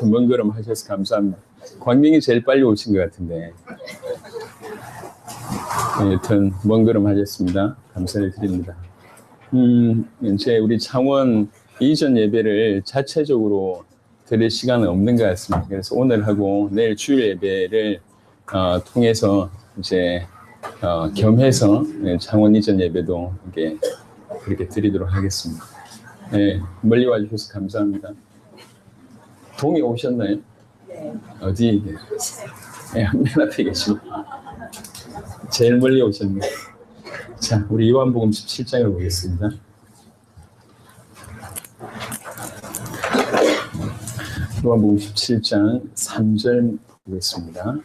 먼 걸음 하셔서 감사합니다. 광명이 제일 빨리 오신 것 같은데. 여튼 먼 걸음 하셨습니다. 감사를 드립니다. 이제 우리 창원 이전 예배를 자체적으로 드릴 시간은 없는 것 같습니다. 그래서 오늘 하고 내일 주일 예배를 통해서 이제 겸해서 창원 이전 예배도 이렇게 그렇게 드리도록 하겠습니다. 네, 멀리 와주셔서 감사합니다. 동에 오셨나요? 네. 어디? 네, 맨 앞에 계시고 제일 멀리 오셨네요. 자, 우리 요한복음 17장을 보겠습니다. 요한복음 17장 3절 보겠습니다.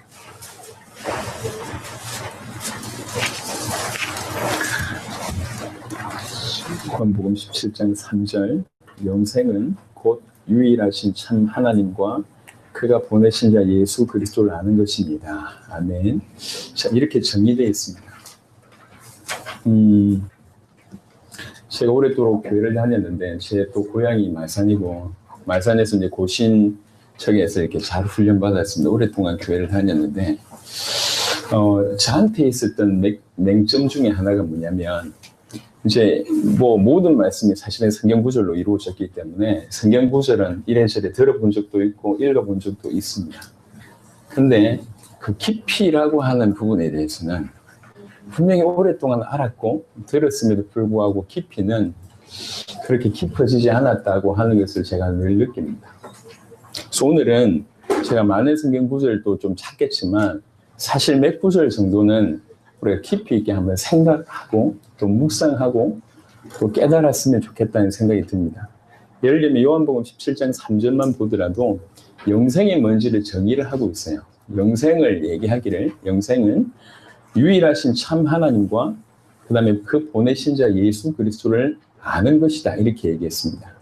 요한복음 17장 3절 영생은 곧 유일하신 참 하나님과 그가 보내신 자 예수 그리스도를 아는 것입니다. 아멘. 자, 이렇게 정의되어 있습니다. 제가 오랫도록 교회를 다녔는데 제 또 고향이 말산이고 말산에서 이제 고신청에서 이렇게 잘 훈련 받았습니다. 오랫동안 교회를 다녔는데 저한테 있었던 맹점 중에 하나가 뭐냐면 이제 뭐 모든 말씀이 사실은 성경 구절로 이루어졌기 때문에 성경 구절은 이래저래 들어본 적도 있고 읽어본 적도 있습니다. 근데 그 깊이라고 하는 부분에 대해서는 분명히 오랫동안 알았고 들었음에도 불구하고 깊이는 그렇게 깊어지지 않았다고 하는 것을 제가 늘 느낍니다. 그래서 오늘은 제가 많은 성경 구절도 좀 찾겠지만 사실 몇 구절 정도는 우리가 깊이 있게 한번 생각하고 또 묵상하고 또 깨달았으면 좋겠다는 생각이 듭니다. 예를 들면 요한복음 17장 3절만 보더라도 영생이 뭔지를 정의를 하고 있어요. 영생을 얘기하기를 영생은 유일하신 참 하나님과 그 다음에 그 보내신 자 예수 그리스도를 아는 것이다 이렇게 얘기했습니다.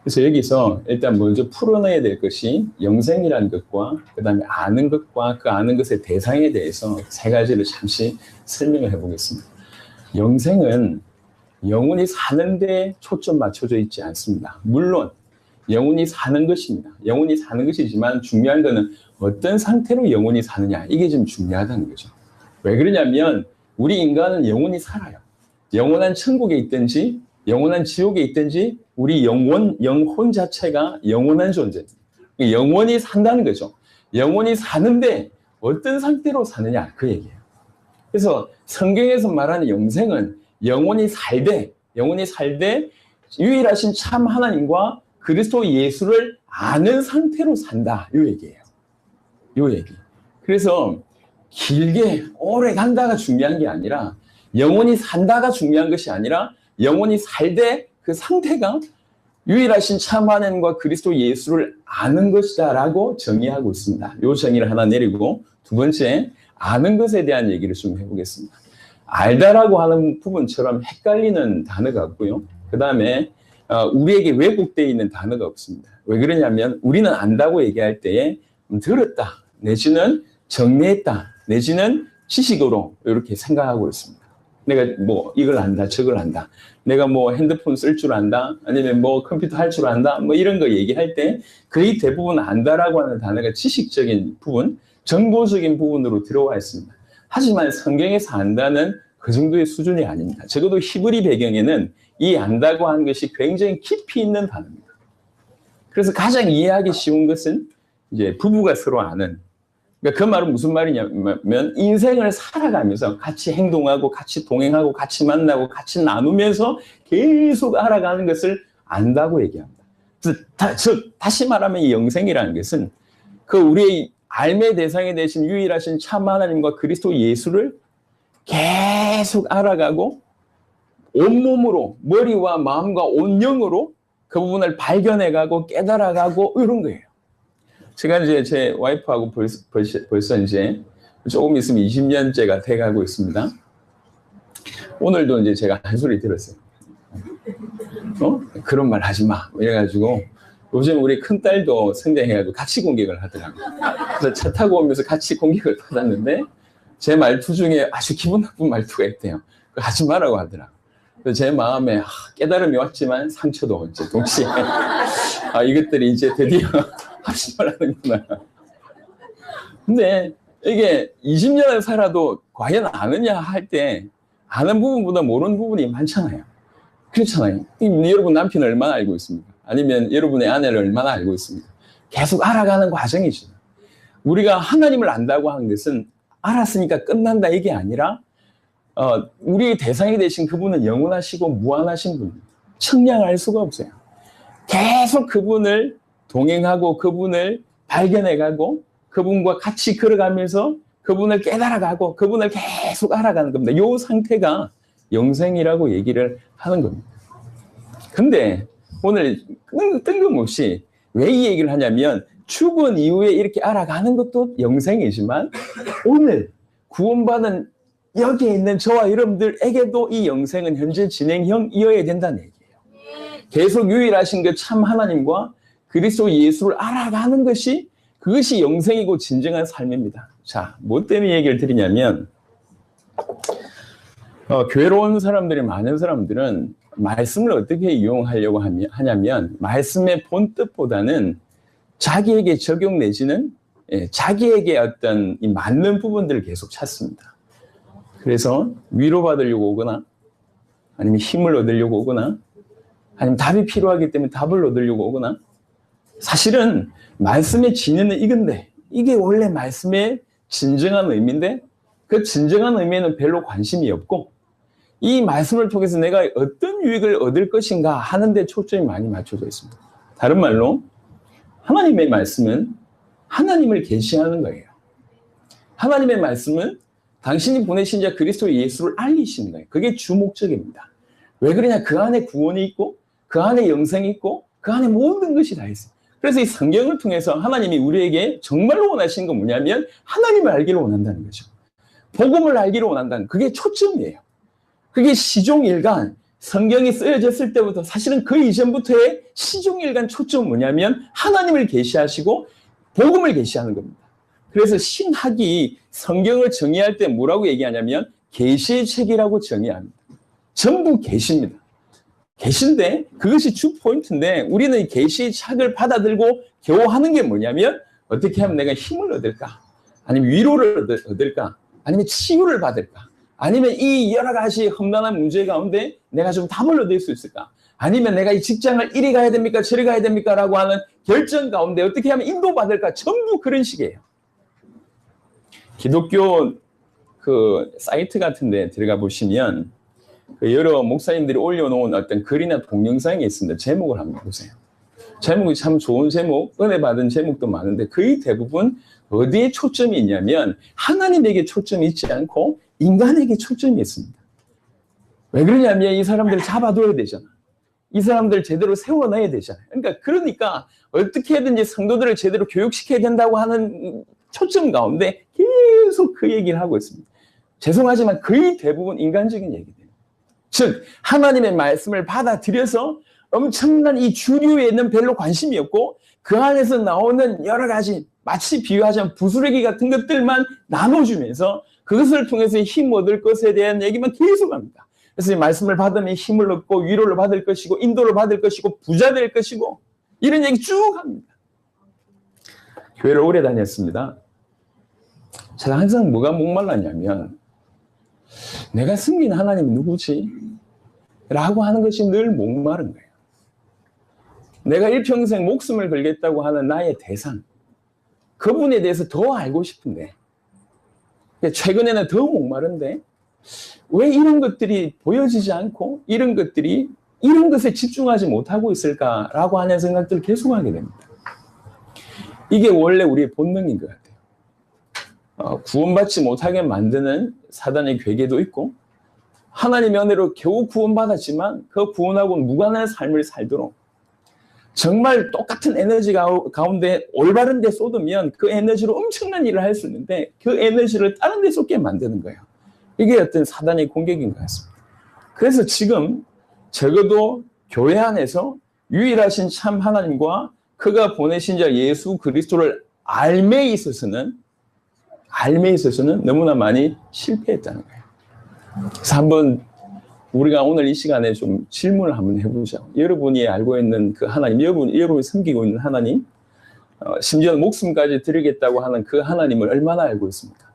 그래서 여기서 일단 먼저 풀어내야 될 것이 영생이라는 것과 그 다음에 아는 것과 그 아는 것의 대상에 대해서 세 가지를 잠시 설명을 해보겠습니다. 영생은 영혼이 사는 데 초점 맞춰져 있지 않습니다. 물론 영혼이 사는 것입니다. 영혼이 사는 것이지만 중요한 것은 어떤 상태로 영혼이 사느냐 이게 좀 중요하다는 거죠. 왜 그러냐면 우리 인간은 영혼이 살아요. 영원한 천국에 있든지 영원한 지옥에 있든지 우리 영혼 자체가 영원한 존재입니다. 영원히 산다는 거죠. 영원히 사는데 어떤 상태로 사느냐 그 얘기예요. 그래서 성경에서 말하는 영생은 영원히 살되 유일하신 참 하나님과 그리스도 예수를 아는 상태로 산다 이 얘기예요. 이 얘기. 그래서 길게 오래 간다가 중요한 게 아니라 영원히 산다가 중요한 것이 아니라 영원히 살되 그 상태가 유일하신 참 하나님과 그리스도 예수를 아는 것이다 라고 정의하고 있습니다. 이 정의를 하나 내리고 두 번째 아는 것에 대한 얘기를 좀 해보겠습니다. 알다라고 하는 부분처럼 헷갈리는 단어가 없고요. 그 다음에 우리에게 왜곡되어 있는 단어가 없습니다. 왜 그러냐면 우리는 안다고 얘기할 때에 들었다 내지는 정리했다 내지는 지식으로 이렇게 생각하고 있습니다. 내가 뭐 이걸 안다 저걸 안다 내가 뭐 핸드폰 쓸 줄 안다 아니면 뭐 컴퓨터 할 줄 안다 뭐 이런 거 얘기할 때 거의 대부분 안다라고 하는 단어가 지식적인 부분 정보적인 부분으로 들어와 있습니다. 하지만 성경에서 안다는 그 정도의 수준이 아닙니다. 적어도 히브리 배경에는 이 안다고 하는 것이 굉장히 깊이 있는 단어입니다. 그래서 가장 이해하기 쉬운 것은 이제 부부가 서로 아는 그러니까 그 말은 무슨 말이냐면 인생을 살아가면서 같이 행동하고 같이 동행하고 같이 만나고 같이 나누면서 계속 알아가는 것을 안다고 얘기합니다. 그래서 다시 말하면 이 영생이라는 것은 그 우리의 삶의 대상이 되신 유일하신 참 하나님과 그리스도 예수를 계속 알아가고 온몸으로 머리와 마음과 온 영으로 그 부분을 발견해가고 깨달아가고 이런 거예요. 제가 이제 제 와이프하고 벌써 이제 조금 있으면 20년째가 돼가고 있습니다. 오늘도 이제 제가 한 소리 들었어요. 그런 말 하지 마. 이래가지고 요즘 우리 큰딸도 성장해가지고 같이 공격을 하더라고요. 그래서 차 타고 오면서 같이 공격을 받았는데 제 말투 중에 아주 기분 나쁜 말투가 있대요. 그거 하지 말라고 하더라고요. 그래서 제 마음에 깨달음이 왔지만 상처도 왔죠. 동시에 이것들이 이제 드디어 하지 말라는구나. 근데 이게 20년을 살아도 과연 아느냐 할 때 아는 부분보다 모르는 부분이 많잖아요. 그렇잖아요. 여러분 남편을 얼마나 알고 있습니까? 아니면 여러분의 아내를 얼마나 알고 있습니까? 계속 알아가는 과정이죠. 우리가 하나님을 안다고 하는 것은 알았으니까 끝난다 이게 아니라 우리의 대상이 되신 그분은 영원하시고 무한하신 분입니다. 측량할 수가 없어요. 계속 그분을 동행하고 그분을 발견해가고 그분과 같이 걸어가면서 그분을 깨달아가고 그분을 계속 알아가는 겁니다. 이 상태가 영생이라고 얘기를 하는 겁니다. 근데 오늘 뜬금없이 왜 이 얘기를 하냐면 죽은 이후에 이렇게 알아가는 것도 영생이지만 오늘 구원받은 여기에 있는 저와 여러분들에게도 이 영생은 현재 진행형이어야 된다는 얘기예요. 계속 유일하신 그 참 하나님과 그리스도 예수를 알아가는 것이 그것이 영생이고 진정한 삶입니다. 자, 뭐 때문에 얘기를 드리냐면 교회로 온 사람들이 많은 사람들은 말씀을 어떻게 이용하려고 하냐면 말씀의 본 뜻보다는 자기에게 적용 내지는 자기에게 어떤 이 맞는 부분들을 계속 찾습니다. 그래서 위로받으려고 오거나 아니면 힘을 얻으려고 오거나 아니면 답이 필요하기 때문에 답을 얻으려고 오거나 사실은 말씀의 진리는 이건데 이게 원래 말씀의 진정한 의미인데 그 진정한 의미에는 별로 관심이 없고 이 말씀을 통해서 내가 어떤 유익을 얻을 것인가 하는 데 초점이 많이 맞춰져 있습니다. 다른 말로 하나님의 말씀은 하나님을 계시하는 거예요. 하나님의 말씀은 당신이 보내신 자 그리스도 예수를 알리시는 거예요. 그게 주 목적입니다. 왜 그러냐? 그 안에 구원이 있고 그 안에 영생이 있고 그 안에 모든 것이 다 있어요. 그래서 이 성경을 통해서 하나님이 우리에게 정말로 원하시는 건 뭐냐면 하나님을 알기를 원한다는 거죠. 복음을 알기를 원한다는 그게 초점이에요. 그게 시종일관 성경이 쓰여졌을 때부터 사실은 그 이전부터의 시종일관 초점은 뭐냐면 하나님을 계시하시고 복음을 계시하는 겁니다. 그래서 신학이 성경을 정의할 때 뭐라고 얘기하냐면 계시의 책이라고 정의합니다. 전부 계시입니다. 계시인데 그것이 주 포인트인데 우리는 계시의 책을 받아들고 겨우 하는 게 뭐냐면 어떻게 하면 내가 힘을 얻을까? 아니면 위로를 얻을까? 아니면 치유를 받을까? 아니면 이 여러 가지 험난한 문제 가운데 내가 좀 답을 얻을 수 있을까? 아니면 내가 이 직장을 이리 가야 됩니까? 저리 가야 됩니까? 라고 하는 결정 가운데 어떻게 하면 인도받을까? 전부 그런 식이에요. 기독교 그 사이트 같은 데 들어가 보시면 그 여러 목사님들이 올려놓은 어떤 글이나 동영상이 있습니다. 제목을 한번 보세요. 제목이 참 좋은 제목, 은혜 받은 제목도 많은데 거의 대부분 어디에 초점이 있냐면 하나님에게 초점이 있지 않고 인간에게 초점이 있습니다. 왜 그러냐면 이 사람들을 잡아둬야 되잖아. 이 사람들 제대로 세워놔야 되잖아요. 그러니까 어떻게든지 성도들을 제대로 교육시켜야 된다고 하는 초점 가운데 계속 그 얘기를 하고 있습니다. 죄송하지만 거의 대부분 인간적인 얘기예요. 즉 하나님의 말씀을 받아들여서 엄청난 이 주류에는 별로 관심이 없고 그 안에서 나오는 여러 가지 마치 비유하자면 부스러기 같은 것들만 나눠주면서 그것을 통해서 힘 얻을 것에 대한 얘기만 계속합니다. 그래서 이 말씀을 받으면 힘을 얻고 위로를 받을 것이고 인도를 받을 것이고 부자 될 것이고 이런 얘기 쭉 합니다. 교회를 오래 다녔습니다. 제가 항상 뭐가 목말랐냐면 내가 섬긴 하나님이 누구지? 라고 하는 것이 늘 목마른 거예요. 내가 일평생 목숨을 걸겠다고 하는 나의 대상 그분에 대해서 더 알고 싶은데 최근에는 더 목마른데 왜 이런 것들이 보여지지 않고 이런 것에 집중하지 못하고 있을까라고 하는 생각들을 계속하게 됩니다. 이게 원래 우리의 본능인 것 같아요. 구원받지 못하게 만드는 사단의 괴계도 있고 하나님의 은혜로 겨우 구원받았지만 그 구원하고는 무관한 삶을 살도록 정말 똑같은 에너지 가운데 올바른 데 쏟으면 그 에너지로 엄청난 일을 할 수 있는데 그 에너지를 다른 데 쏟게 만드는 거예요. 이게 어떤 사단의 공격인 것 같습니다. 그래서 지금 적어도 교회 안에서 유일하신 참 하나님과 그가 보내신 자 예수 그리스도를 알매 있어서는 너무나 많이 실패했다는 거예요. 그래서 한번 우리가 오늘 이 시간에 좀 질문을 한번 해보죠. 여러분이 알고 있는 그 하나님, 여러분이 섬기고 있는 하나님, 심지어는 목숨까지 드리겠다고 하는 그 하나님을 얼마나 알고 있습니까?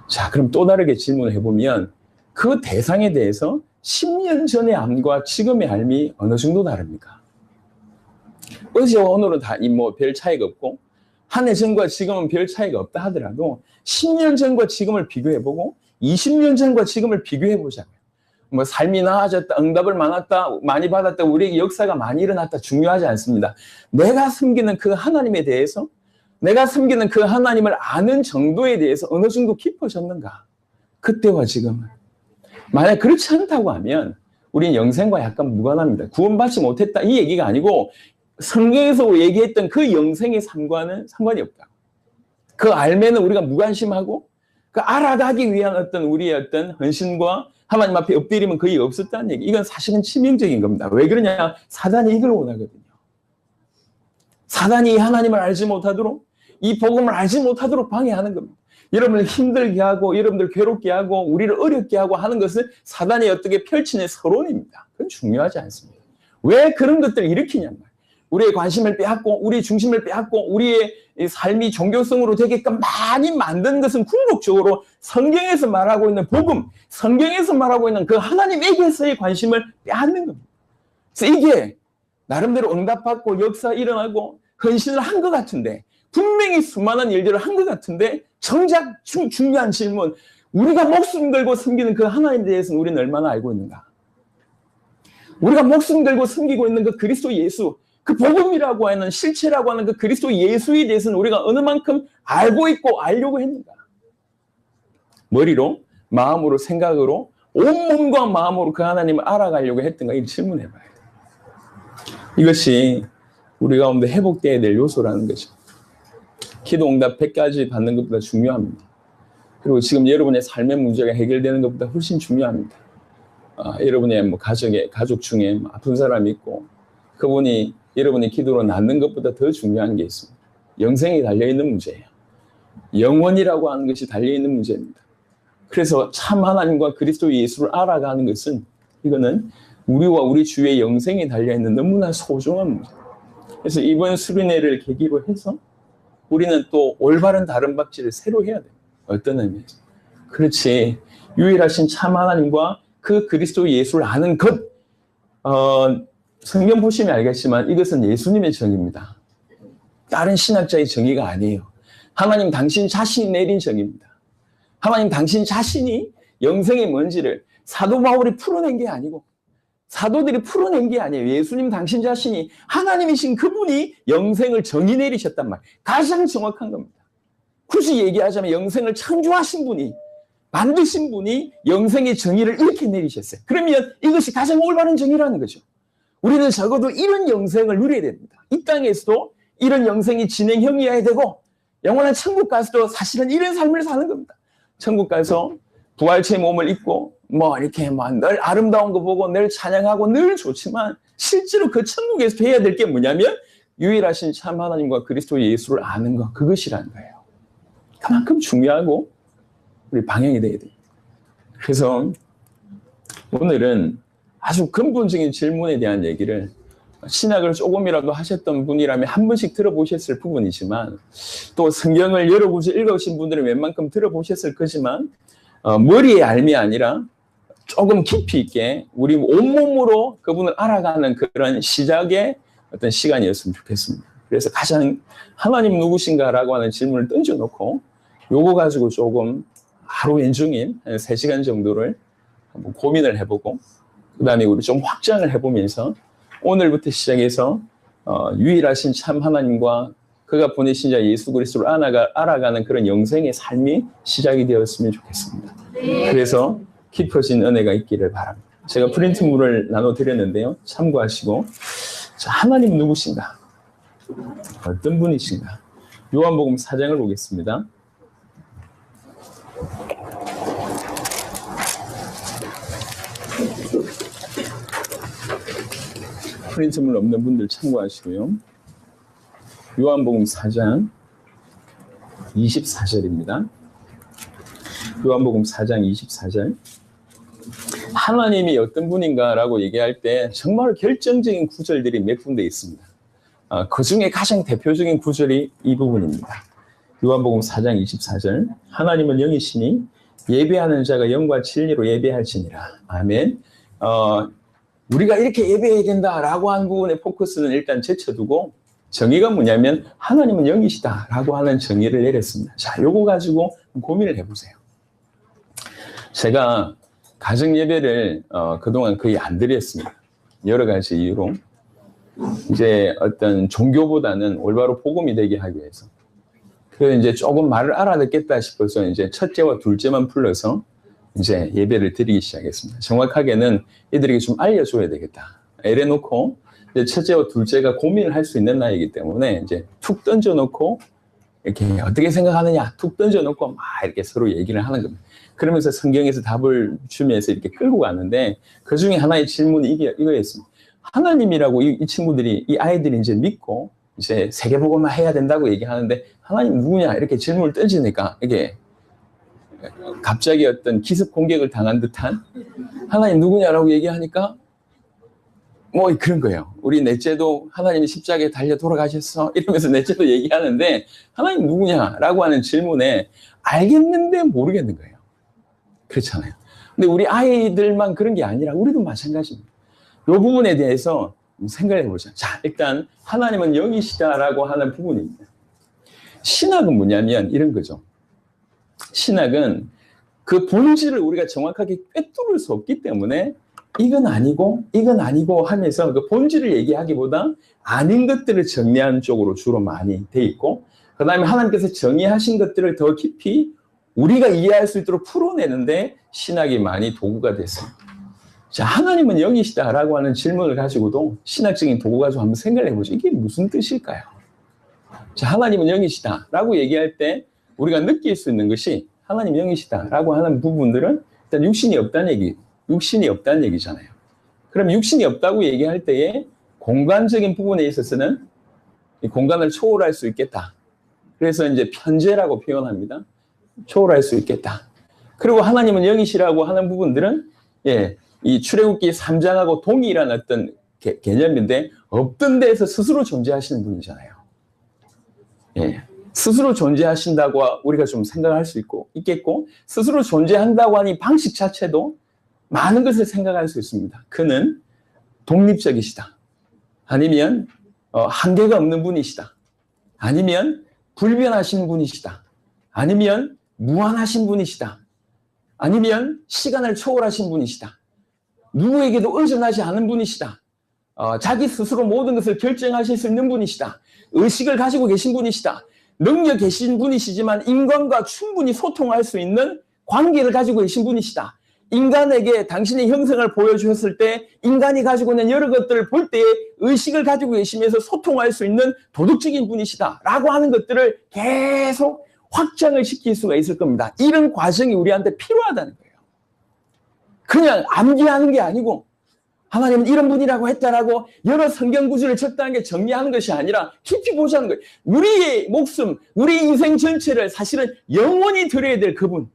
자, 그럼 또 다르게 질문을 해보면 그 대상에 대해서 10년 전의 암과 지금의 암이 어느 정도 다릅니까? 어제와 오늘은 다 별 차이가 없고 한 해 전과 지금은 별 차이가 없다 하더라도 10년 전과 지금을 비교해보고 20년 전과 지금을 비교해보자고요. 삶이 나아졌다, 응답을 많이 받았다, 우리에게 역사가 많이 일어났다 중요하지 않습니다. 내가 섬기는 그 하나님에 대해서, 내가 섬기는 그 하나님을 아는 정도에 대해서 어느 정도 깊어졌는가? 그때와 지금은. 만약 그렇지 않다고 하면 우리는 영생과 약간 무관합니다. 구원받지 못했다 이 얘기가 아니고 성경에서 얘기했던 그 영생의 삶과는 상관이 없다. 그 알매는 우리가 무관심하고 그 알아가기 위한 우리의 헌신과 하나님 앞에 엎드림은 거의 없었다는 얘기. 이건 사실은 치명적인 겁니다. 왜 그러냐? 사단이 이걸 원하거든요. 사단이 하나님을 알지 못하도록, 이 복음을 알지 못하도록 방해하는 겁니다. 여러분을 힘들게 하고, 여러분들 괴롭게 하고, 우리를 어렵게 하고 하는 것은 사단이 어떻게 펼치는 서론입니다. 그건 중요하지 않습니다. 왜 그런 것들을 일으키냐면 우리의 관심을 빼앗고, 우리의 중심을 빼앗고, 우리의 삶이 종교성으로 되게끔 많이 만든 것은 궁극적으로 성경에서 말하고 있는 복음, 성경에서 말하고 있는 그 하나님에게서의 관심을 빼앗는 겁니다. 그래서 이게 나름대로 응답받고 역사 일어나고 헌신을 한 것 같은데, 분명히 수많은 일들을 한 것 같은데, 정작 중요한 질문, 우리가 목숨 걸고 섬기는 그 하나님에 대해서는 우리는 얼마나 알고 있는가? 우리가 목숨 걸고 섬기고 있는 그 그리스도 예수, 그 복음이라고 하는, 실체라고 하는 그 그리스도 예수에 대해서는 우리가 어느 만큼 알고 있고 알려고 했는가? 머리로, 마음으로, 생각으로, 온몸과 마음으로 그 하나님을 알아가려고 했던가? 이 질문해봐야 돼요. 이것이 우리 가운데 회복되어야 될 요소라는 거죠. 기도 응답 100가지 받는 것보다 중요합니다. 그리고 지금 여러분의 삶의 문제가 해결되는 것보다 훨씬 중요합니다. 여러분의 가족 중에 아픈 사람이 있고, 그분이 여러분의 기도로 낫는 것보다 더 중요한 게 있습니다. 영생이 달려있는 문제예요. 영원이라고 하는 것이 달려있는 문제입니다. 그래서 참 하나님과 그리스도 예수를 알아가는 것은, 이거는 우리와 우리 주의 영생이 달려있는 너무나 소중한 문제. 그래서 이번 수련회를 계기로 해서 우리는 또 올바른 다름박질을 새로 해야 돼요. 어떤 의미에서? 그렇지. 유일하신 참 하나님과 그 그리스도 예수를 아는 것. 성경 보시면 알겠지만 이것은 예수님의 정의입니다. 다른 신학자의 정의가 아니에요. 하나님 당신 자신이 내린 정의입니다. 하나님 당신 자신이 영생이 뭔지를 사도 바울이 풀어낸 게 아니고, 사도들이 풀어낸 게 아니에요. 예수님 당신 자신이, 하나님이신 그분이 영생을 정의 내리셨단 말이에요. 가장 정확한 겁니다. 굳이 얘기하자면 영생을 창조하신 분이, 만드신 분이 영생의 정의를 이렇게 내리셨어요. 그러면 이것이 가장 올바른 정의라는 거죠. 우리는 적어도 이런 영생을 누려야 됩니다. 이 땅에서도 이런 영생이 진행형이어야 되고, 영원한 천국 가서도 사실은 이런 삶을 사는 겁니다. 천국 가서 부활체의 몸을 입고 이렇게 늘 아름다운 거 보고 늘 찬양하고 늘 좋지만, 실제로 그 천국에서 해야 될 게 뭐냐면 유일하신 참 하나님과 그리스도 예수를 아는 것, 그것이라는 거예요. 그만큼 중요하고 우리 방향이 돼야 돼요. 그래서 오늘은 아주 근본적인 질문에 대한 얘기를, 신학을 조금이라도 하셨던 분이라면 한 번씩 들어보셨을 부분이지만, 또 성경을 여러 구절 읽으신 분들은 웬만큼 들어보셨을 거지만, 머리의 알미 아니라 조금 깊이 있게 우리 온몸으로 그분을 알아가는 그런 시작의 어떤 시간이었으면 좋겠습니다. 그래서 가장 하나님 누구신가라고 하는 질문을 던져놓고 요거 가지고 조금 하루 연중인 3시간 정도를 한번 고민을 해보고, 그 다음에 우리 좀 확장을 해보면서 오늘부터 시작해서 유일하신 참 하나님과 그가 보내신 자 예수 그리스도를 알아가는 그런 영생의 삶이 시작이 되었으면 좋겠습니다. 그래서 깊어진 은혜가 있기를 바랍니다. 제가 프린트물을 나눠드렸는데요. 참고하시고, 자, 하나님 누구신가? 어떤 분이신가? 요한복음 4장을 보겠습니다. 프린트물 없는 분들 참고하시고요. 요한복음 4장 24절입니다. 요한복음 4장 24절. 하나님이 어떤 분인가라고 얘기할 때 정말 결정적인 구절들이 몇 군데 있습니다. 그 중에 가장 대표적인 구절이 이 부분입니다. 요한복음 4장 24절. 하나님은 영이시니 예배하는 자가 영과 진리로 예배할지니라. 아멘. 우리가 이렇게 예배해야 된다라고 하는 부분의 포커스는 일단 제쳐두고 정의가 뭐냐면 하나님은 영이시다라고 하는 정의를 내렸습니다. 자, 요거 가지고 고민을 해보세요. 제가 가정 예배를 그동안 거의 안 드렸습니다. 여러 가지 이유로. 이제 어떤 종교보다는 올바로 복음이 되게 하기 위해서. 그래서 이제 조금 말을 알아듣겠다 싶어서 이제 첫째와 둘째만 불러서 이제 예배를 드리기 시작했습니다. 정확하게는 이들에게 좀 알려줘야 되겠다. 이래놓고 이제 첫째와 둘째가 고민을 할 수 있는 나이이기 때문에 이제 툭 던져놓고 이렇게 어떻게 생각하느냐 툭 던져놓고 막 이렇게 서로 얘기를 하는 겁니다. 그러면서 성경에서 답을 주면서 이렇게 끌고 가는데 그 중에 하나의 질문이 이거였습니다. 하나님이라고 이 친구들이, 이 아이들이 이제 믿고 이제 세계복음만 해야 된다고 얘기하는데 하나님 누구냐 이렇게 질문을 던지니까 이게 갑자기 어떤 기습 공격을 당한 듯한 하나님 누구냐라고 얘기하니까 뭐 그런 거예요. 우리 넷째도 하나님이 십자가에 달려 돌아가셨어 이러면서 넷째도 얘기하는데 하나님 누구냐라고 하는 질문에 알겠는데 모르겠는 거예요. 그렇잖아요. 근데 우리 아이들만 그런 게 아니라 우리도 마찬가지입니다. 이 부분에 대해서 생각을 해보자. 자, 일단 하나님은 영이시다라고 하는 부분입니다. 신학은 뭐냐면 이런 거죠. 신학은 그 본질을 우리가 정확하게 꿰뚫을 수 없기 때문에 이건 아니고 하면서 그 본질을 얘기하기보다 아닌 것들을 정리하는 쪽으로 주로 많이 돼 있고, 그 다음에 하나님께서 정의하신 것들을 더 깊이 우리가 이해할 수 있도록 풀어내는데 신학이 많이 도구가 됐어요. 자, 하나님은 영이시다라고 하는 질문을 가지고도 신학적인 도구 가지고 한번 생각을 해보죠. 이게 무슨 뜻일까요? 자, 하나님은 영이시다라고 얘기할 때 우리가 느낄 수 있는 것이 하나님 영이시다라고 하는 부분들은 일단 육신이 없다는 얘기잖아요. 그럼 육신이 없다고 얘기할 때에 공간적인 부분에 있어서는 이 공간을 초월할 수 있겠다. 그래서 이제 편재라고 표현합니다. 초월할 수 있겠다. 그리고 하나님은 영이시라고 하는 부분들은 이 출애굽기 3장하고 동일한 어떤 개념인데 없던 데에서 스스로 존재하시는 분이잖아요. 스스로 존재하신다고 우리가 좀 생각할 수 있겠고 스스로 존재한다고 하는 방식 자체도 많은 것을 생각할 수 있습니다. 그는 독립적이시다. 아니면 한계가 없는 분이시다. 아니면 불변하신 분이시다. 아니면 무한하신 분이시다. 아니면 시간을 초월하신 분이시다. 누구에게도 의존하지 않은 분이시다. 자기 스스로 모든 것을 결정하실 수 있는 분이시다. 의식을 가지고 계신 분이시다. 능력 계신 분이시지만 인간과 충분히 소통할 수 있는 관계를 가지고 계신 분이시다. 인간에게 당신의 형성을 보여주셨을 때 인간이 가지고 있는 여러 것들을 볼 때에 의식을 가지고 계시면서 소통할 수 있는 도덕적인 분이시다 라고 하는 것들을 계속 확장을 시킬 수가 있을 겁니다. 이런 과정이 우리한테 필요하다는 거예요. 그냥 암기하는 게 아니고 하나님은 이런 분이라고 했다라고 여러 성경 구절을 적당하게 정리하는 것이 아니라 깊이 보자는 거예요. 우리의 목숨, 우리 인생 전체를 사실은 영원히 드려야 될 그분.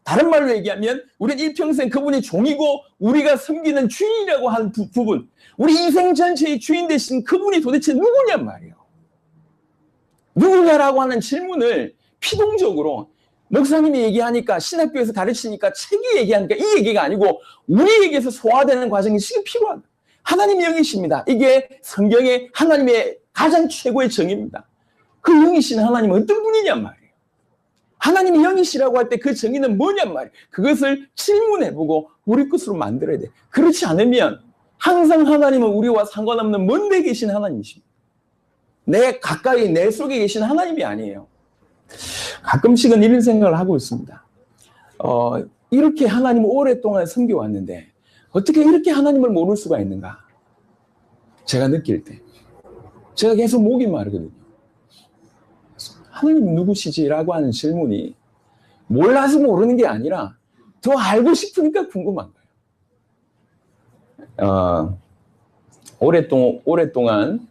다른 말로 얘기하면 우리는 일평생 그분이 종이고 우리가 섬기는 주인이라고 하는 부분. 우리 인생 전체의 주인 되신 그분이 도대체 누구냔 말이에요. 누구냐라고 하는 질문을 피동적으로 목사님이 얘기하니까 신학교에서 가르치니까 책이 얘기하니까 이 얘기가 아니고 우리에게서 소화되는 과정이 지금 필요하다. 하나님이 영이십니다. 이게 성경의 하나님의 가장 최고의 정의입니다. 그 영이신 하나님은 어떤 분이냔 말이에요. 하나님이 영이시라고 할 때 그 정의는 뭐냔 말이에요. 그것을 질문해보고 우리 것으로 만들어야 돼. 그렇지 않으면 항상 하나님은 우리와 상관없는 먼데 계신 하나님이십니다. 내 가까이 내 속에 계신 하나님이 아니에요. 가끔씩은 이런 생각을 하고 있습니다. 이렇게 하나님을 오랫동안 섬겨왔는데 어떻게 이렇게 하나님을 모를 수가 있는가? 제가 느낄 때 제가 계속 목이 마르거든요. 하나님 누구시지라고 하는 질문이 몰라서 모르는 게 아니라 더 알고 싶으니까 궁금한 거예요. 오랫동안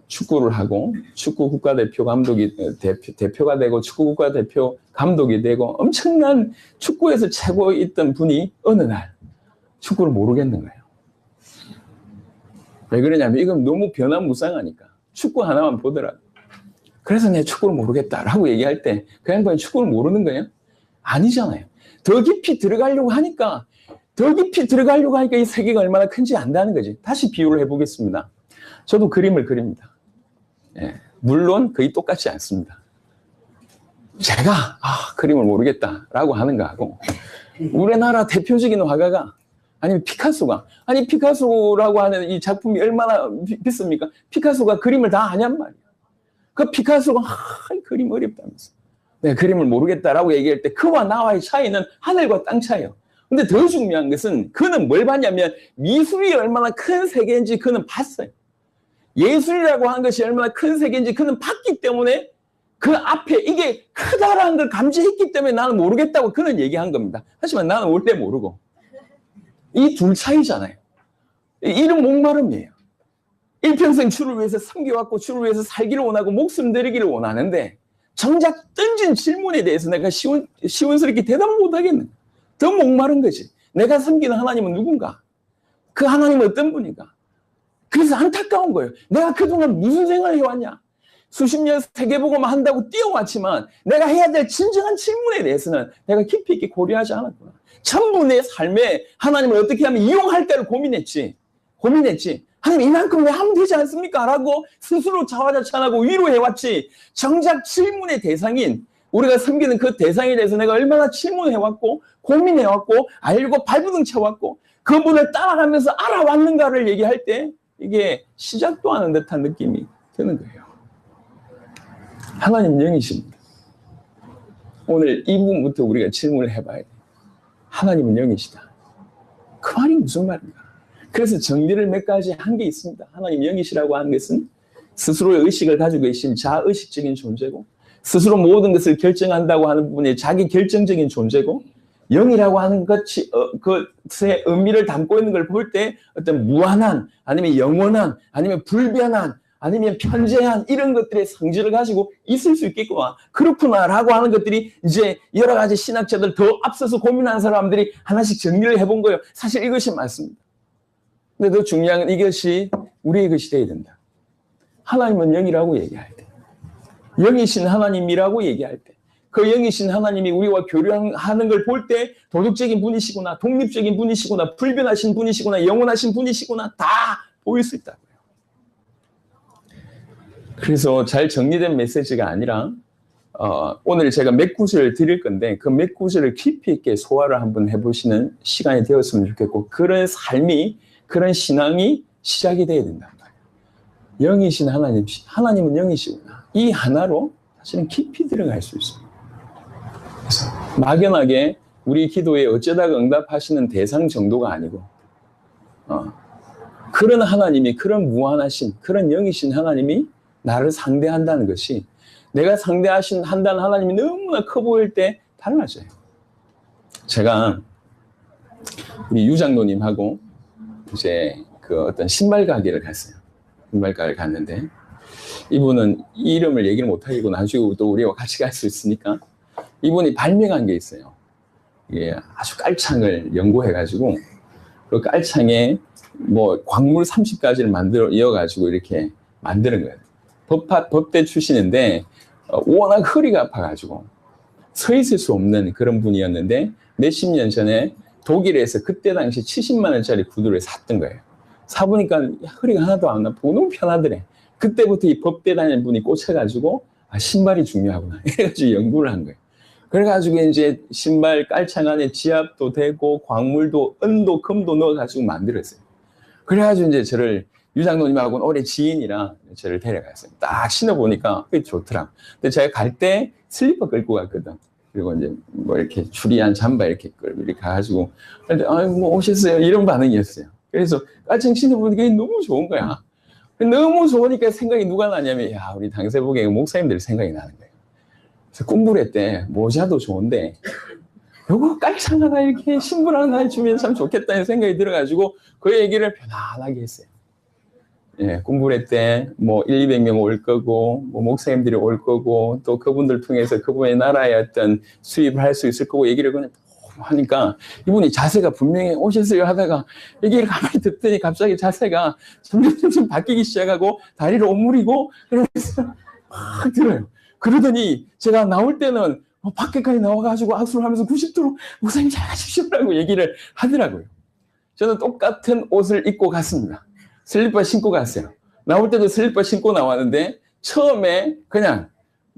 축구를 하고 축구 국가대표 대표가 되고 축구 국가대표 감독이 되고 엄청난 축구에서 최고에 있던 분이 어느 날 축구를 모르겠는 거예요. 왜 그러냐면 이건 너무 변화무쌍하니까. 축구 하나만 보더라도. 그래서 내 축구를 모르겠다라고 얘기할 때 그 양반이 축구를 모르는 거예요? 아니잖아요. 더 깊이 들어가려고 하니까 이 세계가 얼마나 큰지 안다는 거지. 다시 비유를 해보겠습니다. 저도 그림을 그립니다. 예, 물론 거의 똑같지 않습니다. 제가 그림을 모르겠다라고 하는 거하고 우리나라 대표적인 화가가 피카소라고 하는 이 작품이 얼마나 비쌉니까? 피카소가 그림을 다 아냔 말이야. 그 피카소가 그림 어렵다면서. 내가 그림을 모르겠다라고 얘기할 때 그와 나와의 차이는 하늘과 땅 차이예요. 근데 더 중요한 것은 그는 뭘 봤냐면 미술이 얼마나 큰 세계인지 그는 봤어요. 예술이라고 하는 것이 얼마나 큰 세계인지 그는 봤기 때문에 그 앞에 이게 크다라는 걸 감지했기 때문에 나는 모르겠다고 그는 얘기한 겁니다. 하지만 나는 원래 모르고. 이 둘 차이잖아요. 이런 목마름이에요. 일평생 주를 위해서 섬겨왔고 주를 위해서 살기를 원하고 목숨 드리기를 원하는데 정작 던진 질문에 대해서 내가 시원스럽게 대답 못하겠는 더 목마른 거지. 내가 섬기는 하나님은 누군가? 그 하나님은 어떤 분인가? 그래서 안타까운 거예요. 내가 그동안 무슨 생각을 해왔냐? 수십 년 세계복음만 한다고 뛰어왔지만 내가 해야 될 진정한 질문에 대해서는 내가 깊이 있게 고려하지 않았구나. 전부 내 삶에 하나님을 어떻게 하면 이용할까를 고민했지. 하나님 이만큼 왜 하면 되지 않습니까? 라고 스스로 자화자찬하고 위로해왔지. 정작 질문의 대상인 우리가 섬기는 그 대상에 대해서 내가 얼마나 질문해왔고 고민해왔고 알고 발부둥 쳐왔고 그분을 따라가면서 알아왔는가를 얘기할 때 이게 시작도 하는 듯한 느낌이 드는 거예요. 하나님 영이십니다. 오늘 이 부분부터 우리가 질문을 해봐야 돼요. 하나님은 영이시다. 그 말이 무슨 말인가? 그래서 정리를 몇 가지 한 게 있습니다. 하나님 영이시라고 하는 것은 스스로의 의식을 가지고 계신 자의식적인 존재고 스스로 모든 것을 결정한다고 하는 부분이 자기 결정적인 존재고 영이라고 하는 것이 그것의 의미를 담고 있는 걸 볼 때 어떤 무한한 아니면 영원한 아니면 불변한 아니면 편재한 이런 것들의 성질을 가지고 있을 수 있겠구나. 그렇구나라고 하는 것들이 이제 여러 가지 신학자들 더 앞서서 고민하는 사람들이 하나씩 정리를 해본 거예요. 사실 이것이 맞습니다. 근데 더 중요한 건 이것이 우리의 것이 되어야 된다. 하나님은 영이라고 얘기할 때, 영이신 하나님이라고 얘기할 때, 그 영이신 하나님이 우리와 교류하는 걸 볼 때 도덕적인 분이시구나, 독립적인 분이시구나, 불변하신 분이시구나, 영원하신 분이시구나 다 보일 수 있다고요. 그래서 잘 정리된 메시지가 아니라 오늘 제가 몇 구절을 드릴 건데 그 몇 구절을 깊이 있게 소화를 한번 해보시는 시간이 되었으면 좋겠고 그런 삶이 그런 신앙이 시작이 돼야 된단 말이에요. 영이신 하나님은 영이시구나. 이 하나로 사실은 깊이 들어갈 수 있습니다. 그래서 막연하게 우리 기도에 어쩌다가 응답하시는 대상 정도가 아니고 그런 하나님이 그런 무한하신 그런 영이신 하나님이 나를 상대한다는 것이 내가 한다는 하나님이 너무나 커 보일 때 달라져요. 제가 우리 유장로님하고 이제 그 어떤 신발 가게를 갔어요. 신발 가게를 갔는데 이분은 이름을 얘기를 못하겠고 나중에 또 우리와 같이 갈 수 있으니까 이분이 발명한 게 있어요. 이게 아주 깔창을 연구해가지고 그 깔창에 뭐 광물 30가지를 이어가지고 이렇게 만드는 거예요. 법대 출신인데 워낙 허리가 아파가지고 서 있을 수 없는 그런 분이었는데 몇십 년 전에 독일에서 그때 당시 70만 원짜리 구두를 샀던 거예요. 사보니까 허리가 하나도 안 아프고 너무 편하더래. 그때부터 이 법대 다니는 분이 꽂혀가지고 신발이 중요하구나 이래가지고 연구를 한 거예요. 그래가지고 이제 신발 깔창 안에 지압도 되고 광물도 은도 금도 넣어가지고 만들었어요. 그래가지고 이제 저를 유장로님하고는 오래 지인이라 저를 데려갔어요. 딱 신어보니까 좋더라고. 근데 제가 갈 때 슬리퍼 끌고 갔거든. 그리고 이제 뭐 이렇게 추리한 잠바 이렇게 끌고 이렇게 가가지고 근데 뭐 오셨어요 이런 반응이었어요. 그래서 깔창 신어보니까 너무 좋은 거야. 너무 좋으니까 생각이 누가 나냐면 야 우리 당세복의 목사님들 생각이 나는 거예요. 그래서 꿈부레 때 모자도 좋은데 요거 깔창 하나 이렇게 신분 하나 해주면 참 좋겠다는 생각이 들어가지고 그 얘기를 편안하게 했어요. 예, 꿈부레 때 뭐 200명 올 거고 뭐 목사님들이 올 거고 또 그분들 통해서 그분의 나라의 어떤 수입을 할 수 있을 거고 얘기를 그냥 하니까 이분이 자세가 분명히 오셨어요 하다가 얘기를 가만히 듣더니 갑자기 자세가 점점 바뀌기 시작하고 다리를 오므리고 그러면서 막 들어요. 그러더니 제가 나올 때는 밖에까지 나와가지고 악수를 하면서 90도로 목사님 잘 가십시오라고 얘기를 하더라고요. 저는 똑같은 옷을 입고 갔습니다. 슬리퍼 신고 갔어요. 나올 때도 슬리퍼 신고 나왔는데 처음에 그냥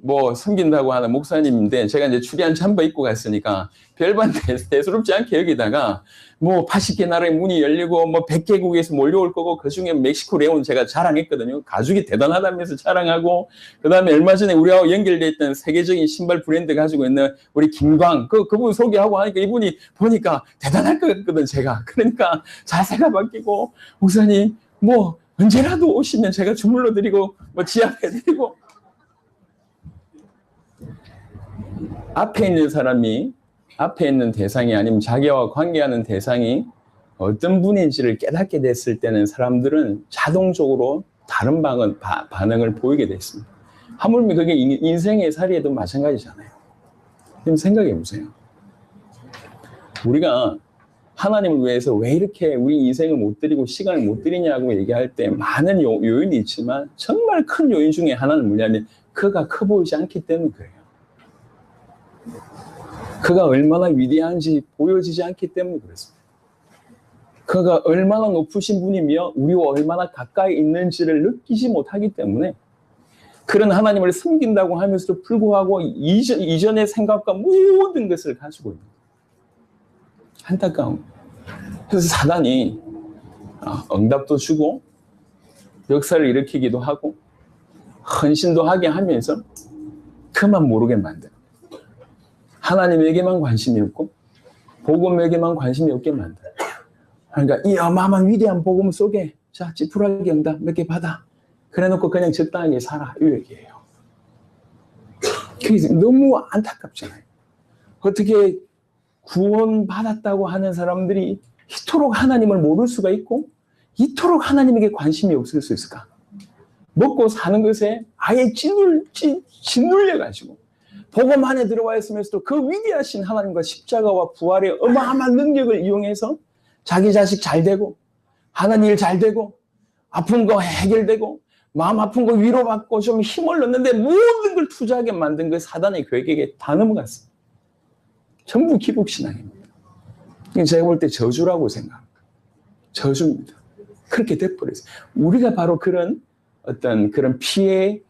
뭐 섬긴다고 하는 목사님인데 제가 이제 추리한 잠바 입고 갔으니까 별반 대수롭지 않게 여기다가 뭐 80개 나라의 문이 열리고 뭐 100개국에서 몰려올 거고 그중에 멕시코 레온 제가 자랑했거든요. 가죽이 대단하다면서 자랑하고 그다음에 얼마 전에 우리하고 연결돼 있던 세계적인 신발 브랜드 가지고 있는 우리 김광 그분 소개하고 하니까 이분이 보니까 대단할 것 같거든 제가. 그러니까 자세가 바뀌고 목사님 뭐 언제라도 오시면 제가 주물러 드리고 뭐 지압해 드리고 앞에 있는 사람이 앞에 있는 대상이 아니면 자기와 관계하는 대상이 어떤 분인지를 깨닫게 됐을 때는 사람들은 자동적으로 다른 반응을 보이게 됐습니다. 하물며 그게 인생의 살이에도 마찬가지잖아요. 그럼 생각해 보세요. 우리가 하나님을 위해서 왜 이렇게 우리 인생을 못 드리고 시간을 못 드리냐고 얘기할 때 많은 요인이 있지만 정말 큰 요인 중에 하나는 뭐냐면 그가 커 보이지 않기 때문에 그래요. 그가 얼마나 위대한지 보여지지 않기 때문에 그렇습니다. 그가 얼마나 높으신 분이며 우리와 얼마나 가까이 있는지를 느끼지 못하기 때문에 그런 하나님을 섬긴다고 하면서도 불구하고 이전의 생각과 모든 것을 가지고 있는 거예요. 안타까운. 그래서 사단이 응답도 주고 역사를 일으키기도 하고 헌신도 하게 하면서 그만 모르게 만들어. 하나님에게만 관심이 없고 복음에게만 관심이 없게 만들어. 그러니까 이 어마어마한 위대한 복음 속에 자 지푸라기 응답 몇 개 받아. 그래놓고 그냥 적당하게 살아. 이 얘기예요. 그게 너무 안타깝잖아요. 어떻게 구원받았다고 하는 사람들이 이토록 하나님을 모를 수가 있고 이토록 하나님에게 관심이 없을 수 있을까? 먹고 사는 것에 아예 짓눌려가지고 복음 안에 들어와 있으면서도 그 위대하신 하나님과 십자가와 부활의 어마어마한 능력을 이용해서 자기 자식 잘 되고 하는 일 잘 되고 아픈 거 해결되고 마음 아픈 거 위로받고 좀 힘을 넣는데 모든 걸 투자하게 만든 그 사단의 계획에게 다 넘어갔습니다. 전부 기복신앙입니다. 제가 볼 때 저주라고 생각합니다. 저주입니다. 그렇게 돼버렸어요. 우리가 바로 그런 어떤 그런 피해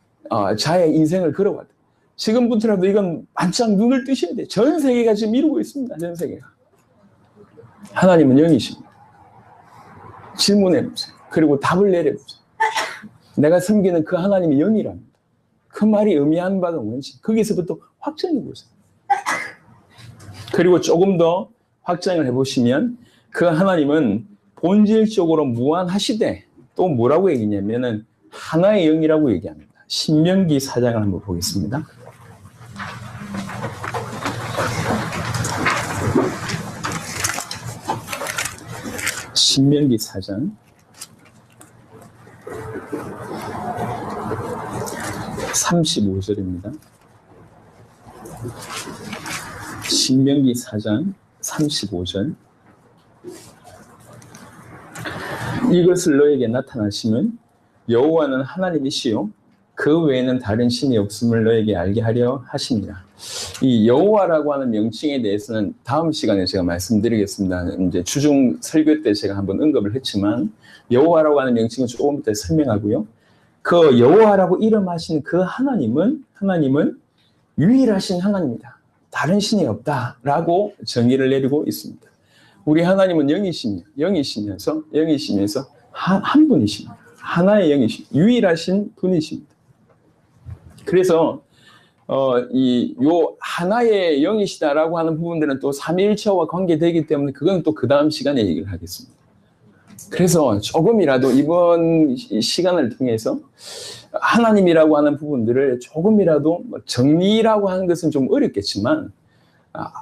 자의 인생을 걸어왔다. 지금부터라도 이건 반짝 눈을 뜨셔야 돼요. 전 세계가 지금 이루고 있습니다. 전 세계가. 하나님은 영이십니다. 질문해 보세요. 그리고 답을 내려보세요. 내가 섬기는 그 하나님이 영이랍니다. 그 말이 의미하는 바가 뭔지 거기서부터 확정해 보세요. 그리고 조금 더 확장을 해보시면 그 하나님은 본질적으로 무한하시되 또 뭐라고 얘기냐면은 하나의 영이라고 얘기합니다. 신명기 4장을 한번 보겠습니다. 신명기 4장 35절입니다. 신명기 4장 35절 이것을 너에게 나타나시면 여호와는 하나님이시요 그 외에는 다른 신이 없음을 너에게 알게 하려 하십니다. 이 여호와라고 하는 명칭에 대해서는 다음 시간에 제가 말씀드리겠습니다. 이제 주중 설교 때 제가 한번 언급을 했지만 여호와라고 하는 명칭은 조금 이따 설명하고요. 그 여호와라고 이름하신 그 하나님은 유일하신 하나님이다. 다른 신이 없다라고 정의를 내리고 있습니다. 우리 하나님은 영이시면서 한 분이십니다. 하나의 영이시, 유일하신 분이십니다. 그래서 요 하나의 영이시다라고 하는 부분들은 또 삼위일체와 관계되기 때문에 그건 또 그 다음 시간에 얘기를 하겠습니다. 그래서 조금이라도 이번 시간을 통해서 하나님이라고 하는 부분들을 조금이라도 정리라고 하는 것은 좀 어렵겠지만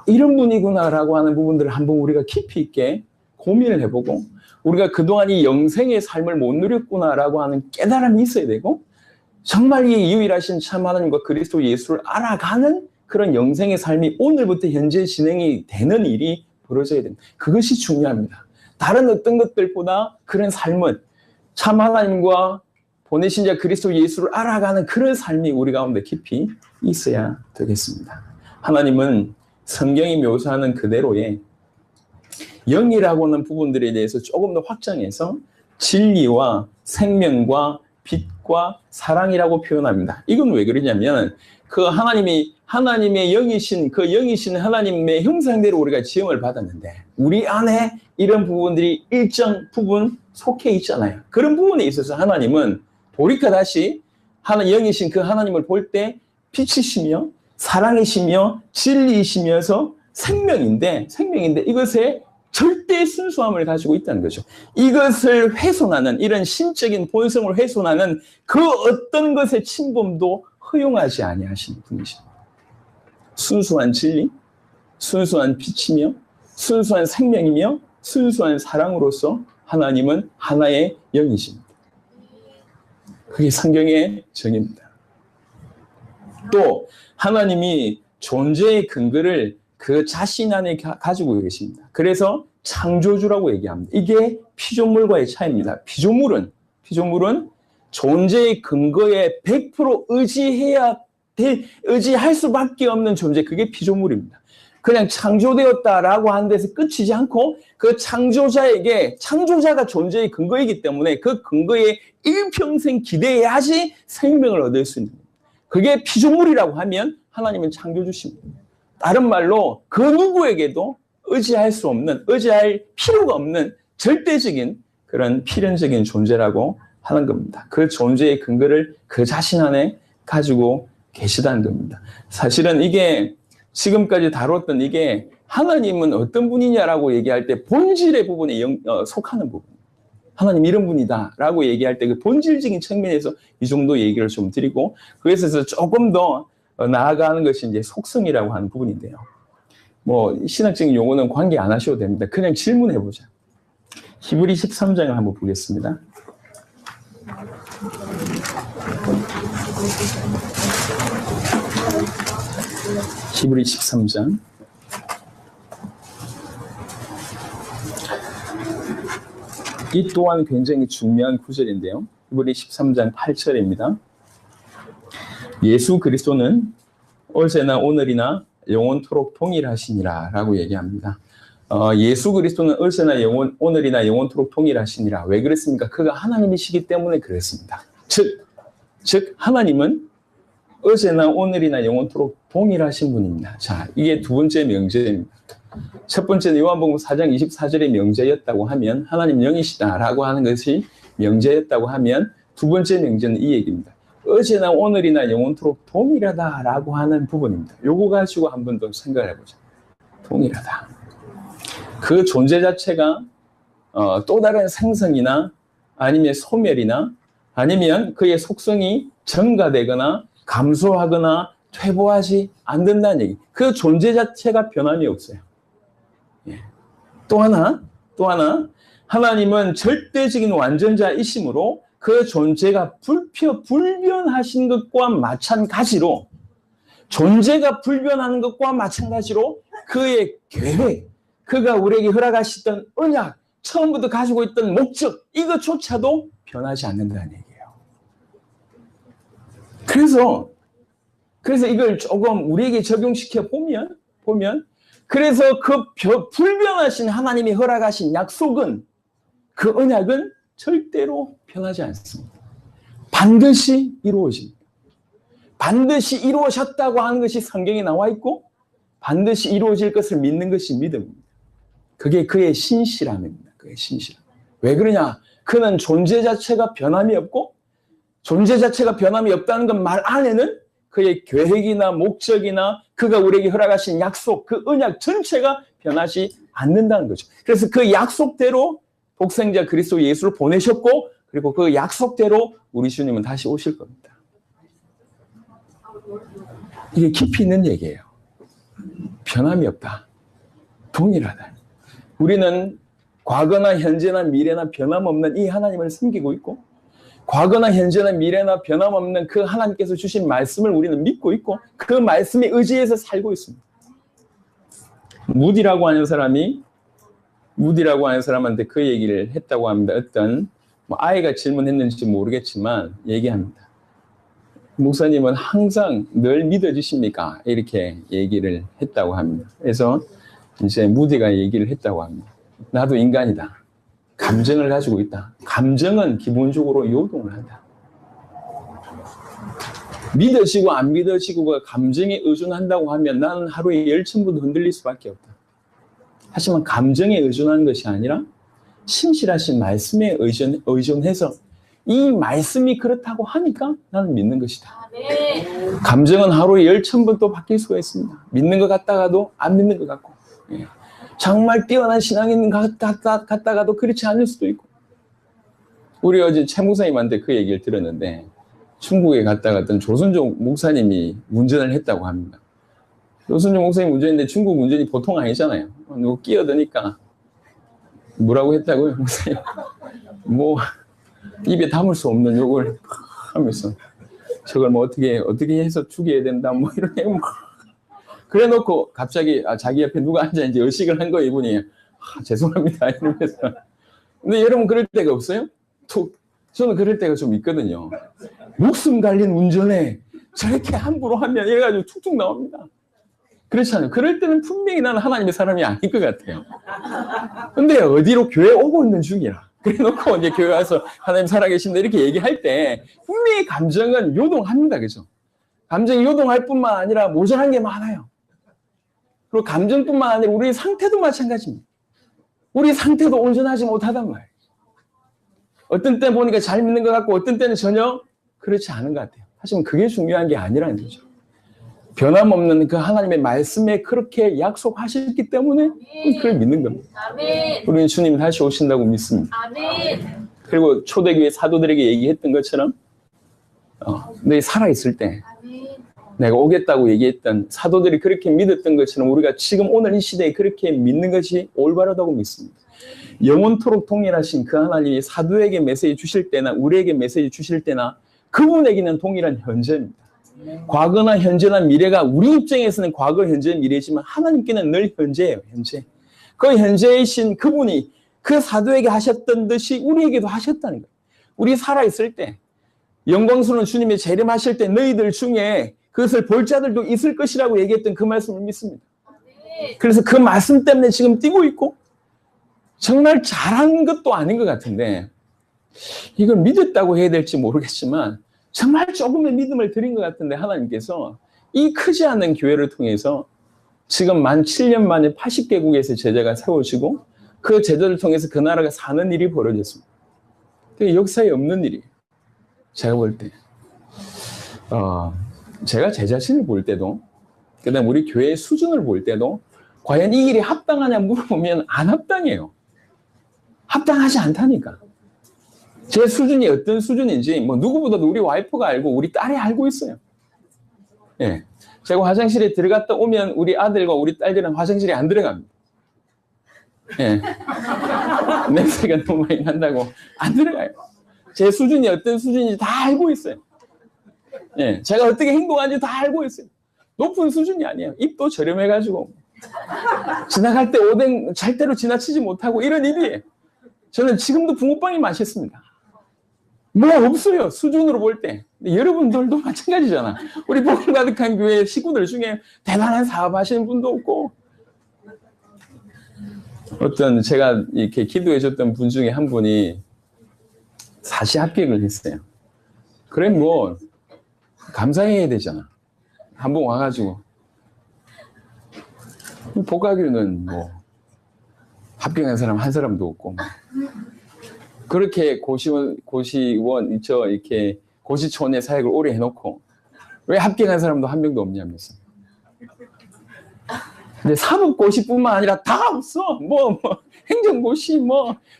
이런 분이구나라고 하는 부분들을 한번 우리가 깊이 있게 고민을 해보고 우리가 그동안 이 영생의 삶을 못 누렸구나라고 하는 깨달음이 있어야 되고 정말 이 유일하신 참 하나님과 그리스도 예수를 알아가는 그런 영생의 삶이 오늘부터 현재 진행이 되는 일이 벌어져야 됩니다. 그것이 중요합니다. 다른 어떤 것들보다 그런 삶은 참 하나님과 보내신 자 그리스도 예수를 알아가는 그런 삶이 우리 가운데 깊이 있어야 되겠습니다. 하나님은 성경이 묘사하는 그대로의 영이라고 하는 부분들에 대해서 조금 더 확장해서 진리와 생명과 빛과 사랑이라고 표현합니다. 이건 왜 그러냐면 그 하나님의 영이신 그 영이신 하나님의 형상대로 우리가 지음을 받았는데 우리 안에 이런 부분들이 일정 부분 속해 있잖아요. 그런 부분에 있어서 하나님은 돌이켜 다시 영이신 그 하나님을 볼 때 빛이시며 사랑이시며 진리이시면서 생명인데 이것에 절대 순수함을 가지고 있다는 거죠. 이것을 훼손하는 이런 신적인 본성을 훼손하는 그 어떤 것의 침범도 허용하지 아니하시는 분이십니다. 순수한 진리, 순수한 빛이며 순수한 생명이며 순수한 사랑으로서 하나님은 하나의 영이십니다. 그게 성경의 정의입니다. 또 하나님이 존재의 근거를 그 자신 안에 가지고 계십니다. 그래서 창조주라고 얘기합니다. 이게 피조물과의 차이입니다. 피조물은 존재의 근거에 100% 의지할 수밖에 없는 존재, 그게 피조물입니다. 그냥 창조되었다라고 하는 데서 끝이지 않고 그 창조자가 존재의 근거이기 때문에 그 근거에 일평생 기대해야지 생명을 얻을 수 있는 겁니다. 그게 피조물이라고 하면 하나님은 창조주십니다. 다른 말로 그 누구에게도 의지할 필요가 없는 절대적인 그런 필연적인 존재라고 하는 겁니다. 그 존재의 근거를 그 자신 안에 가지고 계시다는 겁니다. 사실은 이게 지금까지 다뤘던 이게 하나님은 어떤 분이냐라고 얘기할 때 본질의 부분에 속하는 부분. 하나님 이런 분이다라고 얘기할 때 그 본질적인 측면에서 이 정도 얘기를 좀 드리고 그래서 조금 더 나아가는 것이 이제 속성이라고 하는 부분인데요. 뭐 신학적인 용어는 관계 안 하셔도 됩니다. 그냥 질문해 보자. 히브리 13장을 한번 보겠습니다. 히브리 13장. 이 또한 굉장히 중요한 구절인데요. 히브리 13장 8절입니다. 예수 그리스도는 어제나 오늘이나 영원토록 동일하시니라 라고 얘기합니다. 예수 그리스도는 어제나 오늘이나 영원토록 동일하시니라. 왜 그랬습니까? 그가 하나님이시기 때문에 그랬습니다. 즉 하나님은 어제나 오늘이나 영원토록 동일하신 분입니다. 자, 이게 두 번째 명제입니다. 첫 번째는 요한복음 4장 24절의 명제였다고 하면 하나님 영이시다라고 하는 것이 명제였다고 하면 두 번째 명제는 이 얘기입니다. 어제나 오늘이나 영원토록 동일하다라고 하는 부분입니다. 요거 가지고 한 번 더 생각을 해보자. 동일하다. 그 존재 자체가 또 다른 생성이나 아니면 소멸이나 아니면 그의 속성이 증가되거나 감소하거나 퇴보하지 않는다는 얘기. 그 존재 자체가 변함이 없어요. 예. 또 하나 하나님은 절대적인 완전자이심으로 그 존재가 불변하신 것과 마찬가지로 존재가 불변하는 것과 마찬가지로 그의 계획, 그가 우리에게 허락하시던 언약, 처음부터 가지고 있던 목적 이것조차도 변하지 않는다는 얘기예요. 그래서 이걸 조금 우리에게 적용시켜 보면 그래서 그 불변하신 하나님이 허락하신 약속은 그 언약은 절대로 변하지 않습니다. 반드시 이루어집니다. 반드시 이루어졌다고 하는 것이 성경에 나와 있고 반드시 이루어질 것을 믿는 것이 믿음입니다. 그게 그의 신실함입니다. 그의 신실함. 왜 그러냐? 그는 존재 자체가 변함이 없고 존재 자체가 변함이 없다는 건 말 안에는 그의 계획이나 목적이나 그가 우리에게 허락하신 약속, 그 언약 전체가 변하지 않는다는 거죠. 그래서 그 약속대로 독생자 그리스도 예수를 보내셨고 그리고 그 약속대로 우리 주님은 다시 오실 겁니다. 이게 깊이 있는 얘기예요. 변함이 없다. 동일하다. 우리는 과거나 현재나 미래나 변함없는 이 하나님을 섬기고 있고 과거나 현재나 미래나 변함없는 그 하나님께서 주신 말씀을 우리는 믿고 있고 그 말씀에 의지해서 살고 있습니다. 무디라고 하는 사람한테 그 얘기를 했다고 합니다. 어떤 아이가 질문했는지 모르겠지만 얘기합니다. 목사님은 항상 늘 믿어주십니까? 이렇게 얘기를 했다고 합니다. 그래서 이제 무디가 얘기를 했다고 합니다. 나도 인간이다. 감정을 가지고 있다. 감정은 기본적으로 요동을 한다. 믿어지고 안 믿어지고가 감정에 의존한다고 하면 나는 하루에 10,000번도 흔들릴 수밖에 없다. 하지만 감정에 의존하는 것이 아니라 신실하신 말씀에 의존해서 이 말씀이 그렇다고 하니까 나는 믿는 것이다. 감정은 하루에 10,000번 또 바뀔 수가 있습니다. 믿는 것 같다가도 안 믿는 것 같고, 정말 뛰어난 신앙이 있는 것 같다가도 그렇지 않을 수도 있고. 우리 어제 최 목사님한테 그 얘기를 들었는데 중국에 갔다가 어떤 조순종 목사님이 운전을 했다고 합니다. 조순종 목사님 운전인데 중국 운전이 보통 아니잖아요. 누구 끼어드니까 뭐라고 했다고요, 목사님? 뭐 입에 담을 수 없는 욕을 하면서 저걸 뭐 어떻게 해서 죽여야 된다 뭐 이런 얘기 막 그래놓고 갑자기 자기 옆에 누가 앉아있는지 의식을 한 거예요. 이분이 죄송합니다 이러면서. 근데 여러분 그럴 때가 없어요? 저는 그럴 때가 좀 있거든요. 목숨 갈린 운전에 저렇게 함부로 하면 이래가지고 툭툭 나옵니다. 그렇지 않아요? 그럴 때는 분명히 나는 하나님의 사람이 아닌 것 같아요. 근데 어디로 교회 오고 있는 중이라. 그래놓고 이제 교회 와서 하나님 살아계신다 이렇게 얘기할 때 분명히 감정은 요동합니다. 그죠? 감정이 요동할 뿐만 아니라 모자란 게 많아요. 그리고 감정뿐만 아니라 우리 상태도 마찬가지입니다. 우리 상태도 온전하지 못하단 말이에요. 어떤 때 보니까 잘 믿는 것 같고 어떤 때는 전혀 그렇지 않은 것 같아요. 하지만 그게 중요한 게 아니라는 거죠. 변함없는 그 하나님의 말씀에 그렇게 약속하셨기 때문에 그걸 믿는 겁니다. 아멘. 우리는 주님이 다시 오신다고 믿습니다. 아멘. 그리고 초대교회 사도들에게 얘기했던 것처럼 너희 살아있을 때 내가 오겠다고 얘기했던 사도들이 그렇게 믿었던 것처럼 우리가 지금 오늘 이 시대에 그렇게 믿는 것이 올바르다고 믿습니다. 영원토록 동일하신 그 하나님이 사도에게 메시지 주실 때나 우리에게 메시지 주실 때나 그분에게는 동일한 현재입니다. 과거나 현재나 미래가 우리 입장에서는 과거, 현재, 미래지만 하나님께는 늘 현재예요. 현재. 그 현재이신 그분이 그 사도에게 하셨던 듯이 우리에게도 하셨다는 거예요. 우리 살아있을 때 영광스러운 주님의 재림하실 때 너희들 중에 그것을 볼 자들도 있을 것이라고 얘기했던 그 말씀을 믿습니다. 그래서 그 말씀 때문에 지금 뛰고 있고 정말 잘한 것도 아닌 것 같은데 이걸 믿었다고 해야 될지 모르겠지만 정말 조금의 믿음을 드린 것 같은데 하나님께서 이 크지 않은 교회를 통해서 지금 만 7년 만에 80개국에서 제자가 세워지고 그 제자를 통해서 그 나라가 사는 일이 벌어졌습니다. 그게 역사에 없는 일이에요. 제가 볼 때. 제가 제 자신을 볼 때도 그 다음 우리 교회의 수준을 볼 때도 과연 이 일이 합당하냐 물어보면 안 합당해요. 합당하지 않다니까. 제 수준이 어떤 수준인지 뭐 누구보다도 우리 와이프가 알고 우리 딸이 알고 있어요. 예. 제가 화장실에 들어갔다 오면 우리 아들과 우리 딸들은 화장실에 안 들어갑니다. 예. 냄새가 너무 많이 난다고 안 들어가요. 제 수준이 어떤 수준인지 다 알고 있어요. 예. 제가 어떻게 행동하는지 다 알고 있어요. 높은 수준이 아니에요. 입도 저렴해가지고 지나갈 때 오뎅 절대로 지나치지 못하고 이런 일이에요. 저는 지금도 붕어빵이 맛있습니다. 뭐 없어요. 수준으로 볼 때. 여러분들도 마찬가지잖아. 우리 복음 가득한 교회 식구들 중에 대단한 사업하시는 분도 없고 어떤 제가 이렇게 기도해 줬던 분 중에 한 분이 사시 합격을 했어요. 그래 뭐 감사해야 되잖아. 한번 와가지고 복학교는 뭐 합격한 사람 한 사람도 없고 그렇게 고시원 이렇게 고시촌의 사역을 오래 해놓고 왜 합격한 사람도 한 명도 없냐면서. 근데 사법고시뿐만 아니라 다 없어. 뭐 행정고시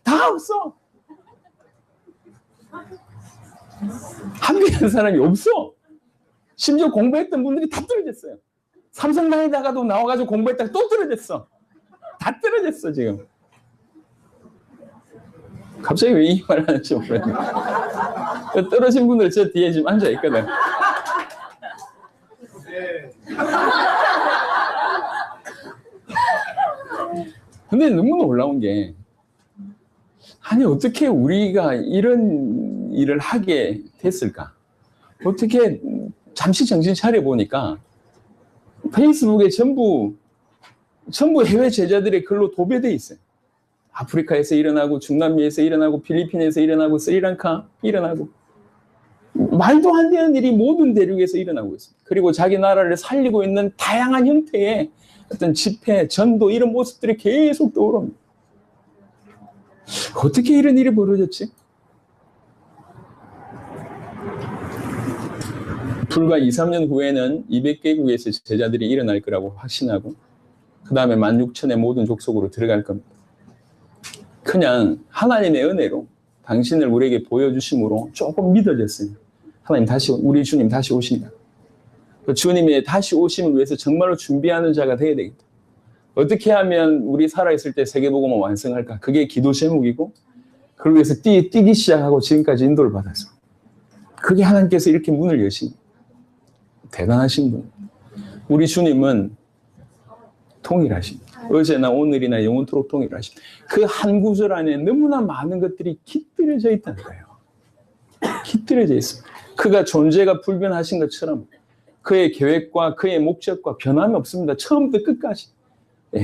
다 없어. 합격한 사람이 없어. 심지어 공부했던 분들이 다 떨어졌어요. 삼성 다니다가도 나와가지고 공부했다가 또 떨어졌어. 다 떨어졌어 지금. 갑자기 왜 이 말을 하는지 모르겠네. 떨어진 분들 저 뒤에 지금 앉아있거든. 근데 너무 놀라운 게, 아니, 어떻게 우리가 이런 일을 하게 됐을까? 어떻게, 잠시 정신 차려보니까, 페이스북에 전부 해외 제자들의 글로 도배돼 있어요. 아프리카에서 일어나고, 중남미에서 일어나고, 필리핀에서 일어나고, 스리랑카 일어나고, 말도 안 되는 일이 모든 대륙에서 일어나고 있습니다. 그리고 자기 나라를 살리고 있는 다양한 형태의 어떤 집회, 전도, 이런 모습들이 계속 떠오릅니다. 어떻게 이런 일이 벌어졌지? 불과 2, 3년 후에는 200개국에서 제자들이 일어날 거라고 확신하고, 그 다음에 16,000의 모든 족속으로 들어갈 겁니다. 그냥 하나님의 은혜로 당신을 우리에게 보여주심으로 조금 믿어졌어요. 하나님 우리 주님 다시 오신다. 주님의 다시 오심을 위해서 정말로 준비하는 자가 되어야 되겠다. 어떻게 하면 우리 살아있을 때 세계복음을 완성할까? 그게 기도 제목이고, 그걸 위해서 뛰기 시작하고 지금까지 인도를 받아서. 그게 하나님께서 이렇게 문을 여신 대단하신 분. 우리 주님은 통일하십니다. 어제나 오늘이나 영원토록 통일하십니다. 그 한 구절 안에 너무나 많은 것들이 깃들여져 있다는 거예요. 깃들여져 있습니다. 그가 존재가 불변하신 것처럼 그의 계획과 그의 목적과 변함이 없습니다. 처음부터 끝까지.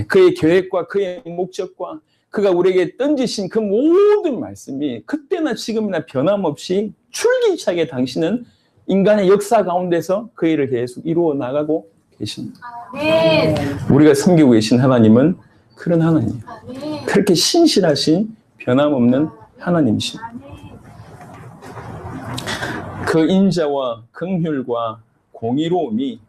그의 계획과 그의 목적과 그가 우리에게 던지신 그 모든 말씀이 그때나 지금이나 변함없이 줄기차게 당신은 인간의 역사 가운데서 그 일을 계속 이루어 나가고 계십니다. 네. 우리가 섬기고 계신 하나님은 그런 하나님. 그렇게 신실하신 변함없는 하나님이십니다. 그 인자와 긍휼과 공의로움이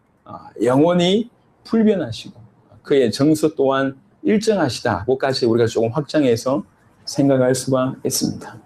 영원히 불변하시고 그의 정서 또한 일정하시다고까지 우리가 조금 확장해서 생각할 수가 있습니다.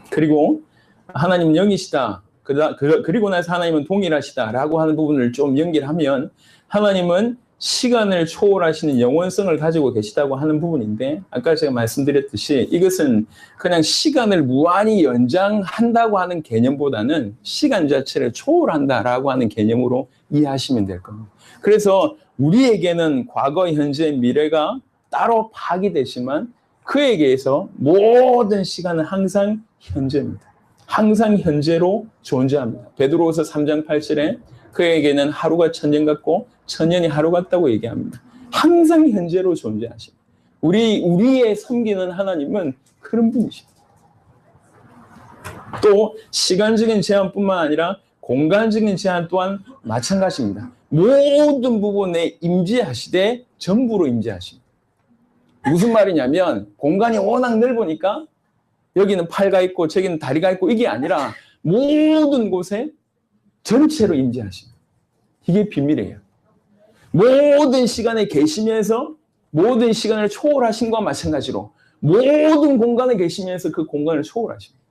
그리고 하나님은 영이시다. 그리고 나서 하나님은 동일하시다라고 하는 부분을 좀 연결하면 하나님은 시간을 초월하시는 영원성을 가지고 계시다고 하는 부분인데, 아까 제가 말씀드렸듯이 이것은 그냥 시간을 무한히 연장한다고 하는 개념보다는 시간 자체를 초월한다라고 하는 개념으로 이해하시면 될 겁니다. 그래서 우리에게는 과거, 현재, 미래가 따로 파악되지만 그에게서 모든 시간은 항상 현재입니다. 항상 현재로 존재합니다. 베드로후서 3장 8절에 그에게는 하루가 천년 같고 천년이 하루 같다고 얘기합니다. 항상 현재로 존재하십니다. 우리의 섬기는 하나님은 그런 분이십니다. 또 시간적인 제한뿐만 아니라 공간적인 제한 또한 마찬가지입니다. 모든 부분에 임재하시되 전부로 임재하십니다. 무슨 말이냐면 공간이 워낙 넓으니까 여기는 팔가 있고 저기는 다리가 있고 이게 아니라 모든 곳에 전체로 임재하십니다. 이게 비밀이에요. 모든 시간에 계시면서 모든 시간을 초월하신 것과 마찬가지로 모든 공간에 계시면서 그 공간을 초월하십니다.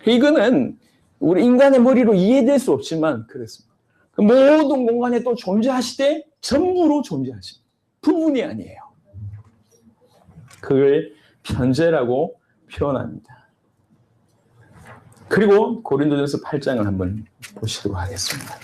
이거는 우리 인간의 머리로 이해될 수 없지만 그렇습니다. 그 모든 공간에 또 존재하시되 전부로 존재하십니다. 부분이 아니에요. 그걸 편재라고 표현합니다. 그리고 고린도전서 8장을 한번 보시도록 하겠습니다.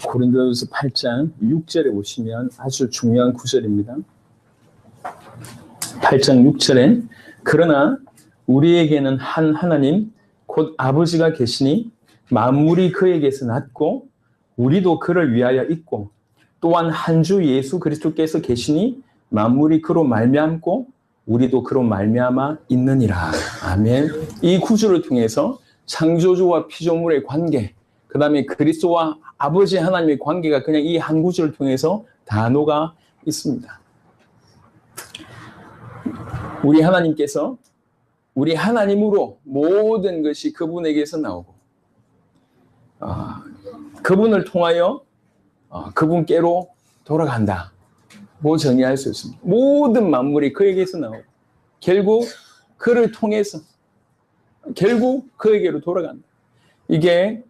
고린도전서 8장 6절에 보시면 아주 중요한 구절입니다. 8장 6절에 그러나 우리에게는 한 하나님 곧 아버지가 계시니 만물이 그에게서 났고 우리도 그를 위하여 있고 또한 한 주 예수 그리스도께서 계시니 만물이 그로 말미암고 우리도 그로 말미암아 있느니라. 아멘. 이 구절을 통해서 창조주와 피조물의 관계, 그 다음에 그리스도와 아버지 하나님의 관계가 그냥 이 한 구절을 통해서 다 녹아 있습니다. 우리 하나님께서 우리 하나님으로 모든 것이 그분에게서 나오고 그분을 통하여 그분께로 돌아간다. 뭐 정의할 수 있습니다. 모든 만물이 그에게서 나오고 결국 그를 통해서 결국 그에게로 돌아간다. 이게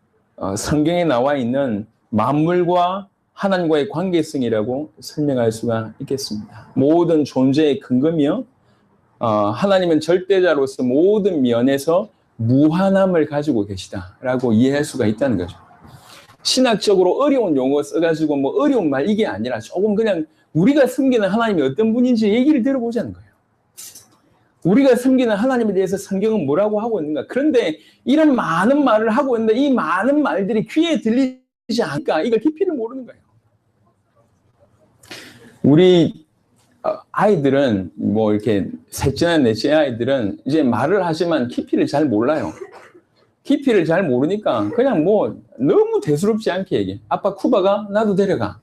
성경에 나와 있는 만물과 하나님과의 관계성이라고 설명할 수가 있겠습니다. 모든 존재의 근거며 하나님은 절대자로서 모든 면에서 무한함을 가지고 계시다라고 이해할 수가 있다는 거죠. 신학적으로 어려운 용어 써가지고 뭐 어려운 말 이게 아니라 조금 그냥 우리가 섬기는 하나님이 어떤 분인지 얘기를 들어보자는 거예요. 우리가 섬기는 하나님에 대해서 성경은 뭐라고 하고 있는가. 그런데 이런 많은 말을 하고 있는데 이 많은 말들이 귀에 들리지 않을까. 이걸 깊이를 모르는 거예요. 우리 아이들은 뭐 이렇게 셋째나 넷째 아이들은 이제 말을 하지만 깊이를 잘 몰라요. 깊이를 잘 모르니까 그냥 뭐 너무 대수롭지 않게 얘기해. 아빠 쿠바가? 나도 데려가.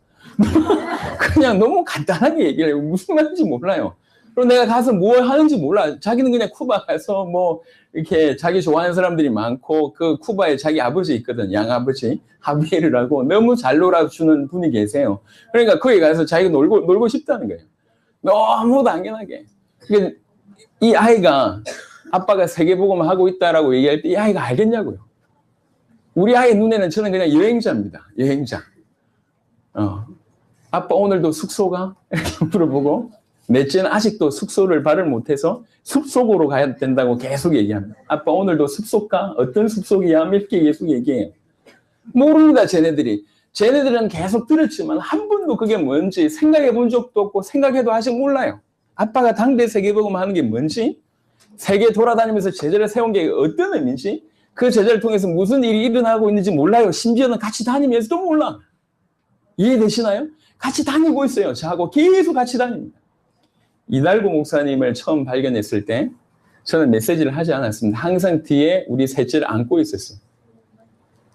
그냥 너무 간단하게 얘기를 해요. 무슨 말인지 몰라요. 그리고 내가 가서 뭘 하는지 몰라. 자기는 그냥 쿠바 가서 뭐 이렇게 자기 좋아하는 사람들이 많고 그 쿠바에 자기 아버지 있거든. 양아버지 하비에르라고 너무 잘 놀아주는 분이 계세요. 그러니까 거기 가서 자기가 놀고 싶다는 거예요. 너무 당연하게. 그러니까 이 아이가 아빠가 세계복음 하고 있다라고 얘기할 때 이 아이가 알겠냐고요. 우리 아이 눈에는 저는 그냥 여행자입니다. 여행자. 아빠 오늘도 숙소 가? 이렇게 물어보고 넷째는 아직도 숙소를 발을 못해서 숲속으로 가야 된다고 계속 얘기합니다. 아빠 오늘도 숲속 가? 어떤 숲속이야? 이렇게 계속 얘기해요. 모릅니다. 쟤네들은 계속 들었지만 한 번도 그게 뭔지 생각해 본 적도 없고 생각해도 아직 몰라요. 아빠가 당대 세계복음 하는 게 뭔지, 세계 돌아다니면서 제자를 세운 게 어떤 의미인지, 그 제자를 통해서 무슨 일이 일어나고 있는지 몰라요. 심지어는 같이 다니면서도 몰라. 이해되시나요? 같이 다니고 있어요. 저하고 계속 같이 다닙니다. 이달구 목사님을 처음 발견했을 때 저는 메시지를 하지 않았습니다. 항상 뒤에 우리 셋째를 안고 있었어요.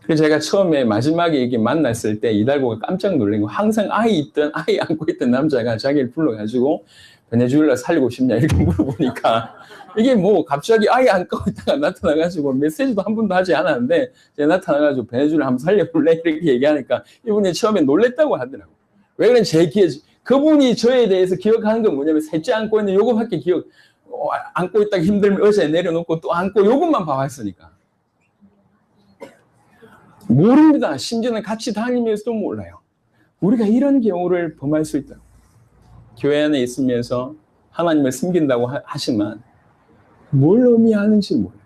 그래서 제가 처음에 마지막에 이렇게 만났을 때 이달구가 깜짝 놀란 거, 항상 아이 안고 있던 남자가 자기를 불러가지고 베네수엘라 살리고 싶냐 이렇게 물어보니까 이게 뭐 갑자기 아이 안고 있다가 나타나가지고 메시지도 한 번도 하지 않았는데 제가 나타나가지고 베네수엘라 한번 살려볼래 이렇게 얘기하니까 이분이 처음에 놀랬다고 하더라고요. 왜 그런지 제 기억, 그분이 저에 대해서 기억하는 건 뭐냐면 셋째 안고 있는 요거밖에 안고 있다가 힘들면 어제 내려놓고 또 안고 요것만 봐왔으니까. 모릅니다. 심지어는 같이 다니면서도 몰라요. 우리가 이런 경우를 범할 수 있다. 교회 안에 있으면서 하나님을 섬긴다고 하지만 뭘 의미하는지 몰라요.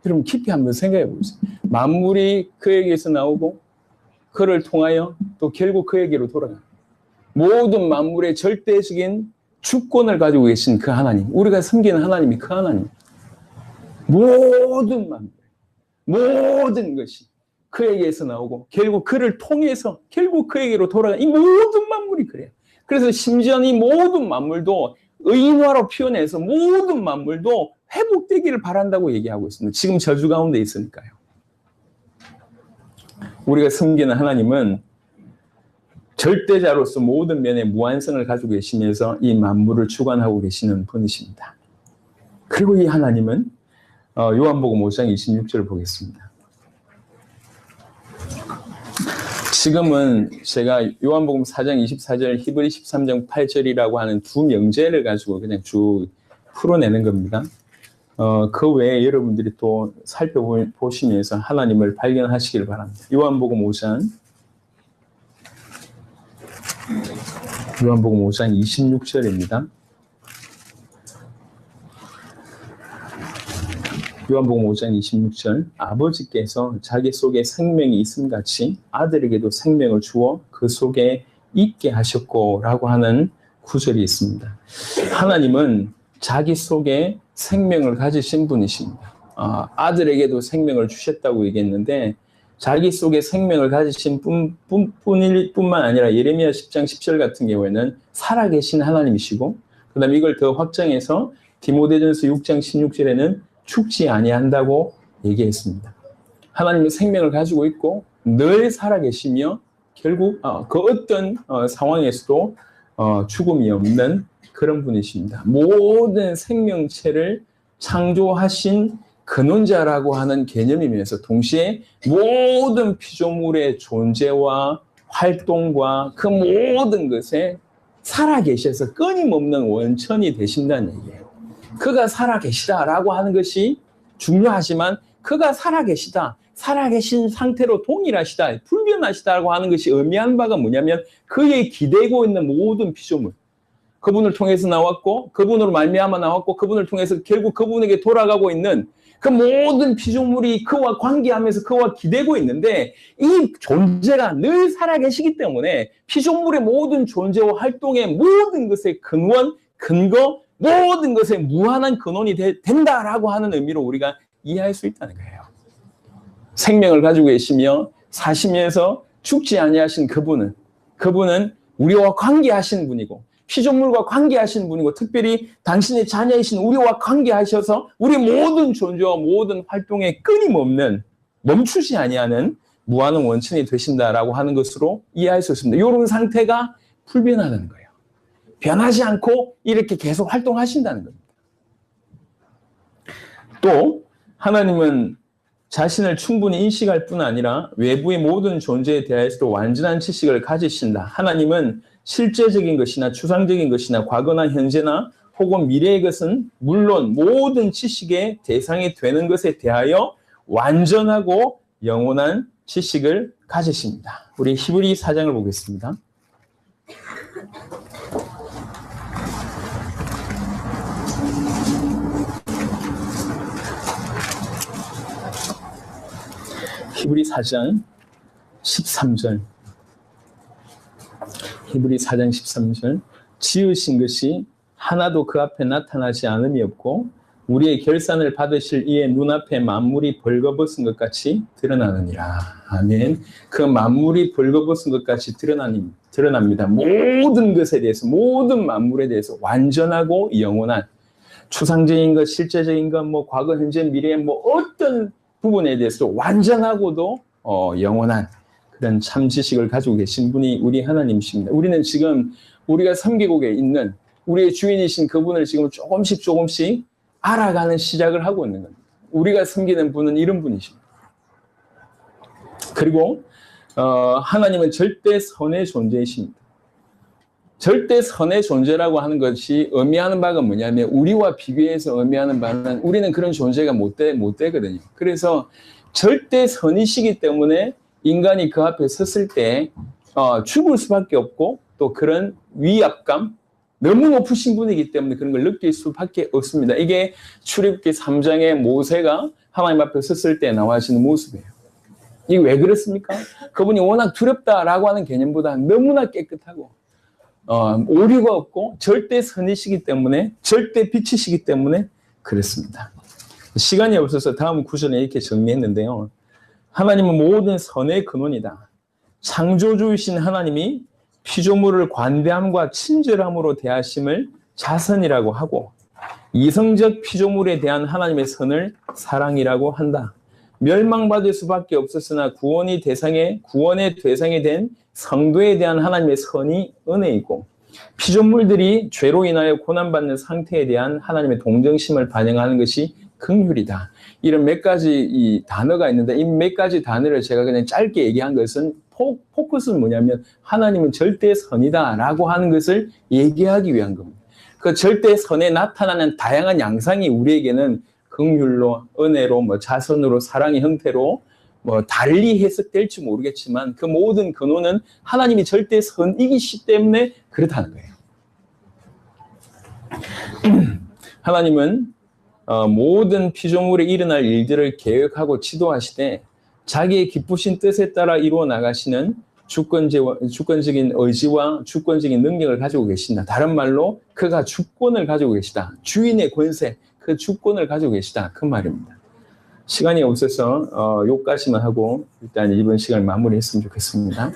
여러분 깊이 한번 생각해 보세요. 만물이 그에게서 나오고 그를 통하여 또 결국 그에게로 돌아가요. 모든 만물의 절대적인 주권을 가지고 계신 그 하나님, 우리가 섬기는 하나님이 그 하나님, 모든 만물, 모든 것이 그에게서 나오고 결국 그를 통해서 결국 그에게로 돌아가는 이 모든 만물이 그래요. 그래서 심지어 이 모든 만물도 의인화로 표현해서 모든 만물도 회복되기를 바란다고 얘기하고 있습니다. 지금 저주 가운데 있으니까요. 우리가 섬기는 하나님은 절대자로서 모든 면에 무한성을 가지고 계시면서 이 만물을 주관하고 계시는 분이십니다. 그리고 이 하나님은 요한복음 5장 26절을 보겠습니다. 지금은 제가 요한복음 4장 24절, 히브리 13장 8절이라고 하는 두 명제를 가지고 그냥 쭉 풀어내는 겁니다. 그 외에 여러분들이 또 살펴보시면서 하나님을 발견하시길 바랍니다. 요한복음 5장 26절입니다. 요한복음 5장 26절, 아버지께서 자기 속에 생명이 있음같이 아들에게도 생명을 주어 그 속에 있게 하셨고 라고 하는 구절이 있습니다. 하나님은 자기 속에 생명을 가지신 분이십니다. 아들에게도 생명을 주셨다고 얘기했는데 자기 속에 생명을 가지신 뿐만 아니라 예레미야 10장 10절 같은 경우에는 살아계신 하나님이시고 그 다음에 이걸 더 확장해서 디모데전서 6장 16절에는 죽지 아니한다고 얘기했습니다. 하나님은 생명을 가지고 있고 늘 살아계시며 결국 그 어떤 상황에서도 죽음이 없는 그런 분이십니다. 모든 생명체를 창조하신 근원자라고 하는 개념이면서 동시에 모든 피조물의 존재와 활동과 그 모든 것에 살아계셔서 끊임없는 원천이 되신다는 얘기예요. 그가 살아계시다라고 하는 것이 중요하지만 그가 살아계시다. 살아계신 상태로 동일하시다. 불변하시다라고 하는 것이 의미하는 바가 뭐냐면 그의 기대고 있는 모든 피조물. 그분을 통해서 나왔고 그분으로 말미암아 나왔고 그분을 통해서 결국 그분에게 돌아가고 있는 그 모든 피조물이 그와 관계하면서 그와 기대고 있는데 이 존재가 늘 살아계시기 때문에 피조물의 모든 존재와 활동의 모든 것의 근원, 근거, 모든 것의 무한한 근원이 된다라고 하는 의미로 우리가 이해할 수 있다는 거예요. 생명을 가지고 계시며 사시면서 죽지 아니하신 그분은 우리와 관계하신 분이고 피조물과 관계하신 분이고 특별히 당신의 자녀이신 우리와 관계하셔서 우리 모든 존재와 모든 활동에 끊임없는 멈추지 아니하는 무한한 원천이 되신다라고 하는 것으로 이해할 수 있습니다. 이런 상태가 불변하다는 거예요. 변하지 않고 이렇게 계속 활동하신다는 겁니다. 또 하나님은 자신을 충분히 인식할 뿐 아니라 외부의 모든 존재에 대해서도 완전한 지식을 가지신다. 하나님은 실제적인 것이나 추상적인 것이나 과거나 현재나 혹은 미래의 것은 물론 모든 지식의 대상이 되는 것에 대하여 완전하고 영원한 지식을 가지십니다. 우리 히브리 4장을 보겠습니다. 히브리 4장 13절. 히브리 4장 13절. 지으신 것이 하나도 그 앞에 나타나지 않음이 없고 우리의 결산을 받으실 이의 눈앞에 만물이 벌거벗은 것 같이 드러나느니라. 아멘. 그 만물이 벌거벗은 것 같이 드러납니다. 모든 것에 대해서, 모든 만물에 대해서 완전하고 영원한 추상적인 것, 실제적인 것, 뭐 과거, 현재, 미래, 뭐 어떤 부분에 대해서도 완전하고도 영원한 그런 참 지식을 가지고 계신 분이 우리 하나님이십니다. 우리는 지금 우리가 섬기고 있는 우리의 주인이신 그분을 지금 조금씩 알아가는 시작을 하고 있는 겁니다. 우리가 섬기는 분은 이런 분이십니다. 그리고 하나님은 절대 선의 존재이십니다. 절대 선의 존재라고 하는 것이 의미하는 바가 뭐냐면 우리와 비교해서 의미하는 바는 우리는 그런 존재가 못 되거든요. 그래서 절대 선이시기 때문에 인간이 그 앞에 섰을 때 죽을 수밖에 없고 또 그런 위압감, 너무 높으신 분이기 때문에 그런 걸 느낄 수밖에 없습니다. 이게 출애굽기 3장의 모세가 하나님 앞에 섰을 때 나와지는 모습이에요. 이게 왜 그렇습니까? 그분이 워낙 두렵다라고 하는 개념보다 너무나 깨끗하고 오류가 없고 절대 선이시기 때문에 절대 빛이시기 때문에 그렇습니다. 시간이 없어서 다음 구절에 이렇게 정리했는데요. 하나님은 모든 선의 근원이다. 창조주이신 하나님이 피조물을 관대함과 친절함으로 대하심을 자선이라고 하고 이성적 피조물에 대한 하나님의 선을 사랑이라고 한다. 멸망받을 수밖에 없었으나 구원의 대상이 된 성도에 대한 하나님의 선이 은혜이고 피조물들이 죄로 인하여 고난받는 상태에 대한 하나님의 동정심을 반영하는 것이 긍휼이다. 이런 몇 가지 이 단어가 있는데 이 몇 가지 단어를 제가 그냥 짧게 얘기한 것은 포커스는 뭐냐면 하나님은 절대 선이다라고 하는 것을 얘기하기 위한 겁니다. 그 절대 선에 나타나는 다양한 양상이 우리에게는 긍휼로, 은혜로, 뭐 자선으로, 사랑의 형태로 뭐 달리 해석될지 모르겠지만 그 모든 근원은 하나님이 절대 선이기 때문에 그렇다는 거예요. 하나님은 모든 피조물에 일어날 일들을 계획하고 지도하시되 자기의 기쁘신 뜻에 따라 이루어 나가시는 주권적인 의지와 주권적인 능력을 가지고 계신다. 다른 말로 그가 주권을 가지고 계시다. 주인의 권세, 그 주권을 가지고 계시다. 그 말입니다. 시간이 없어서 요까지만 하고 일단 이번 시간을 마무리했으면 좋겠습니다.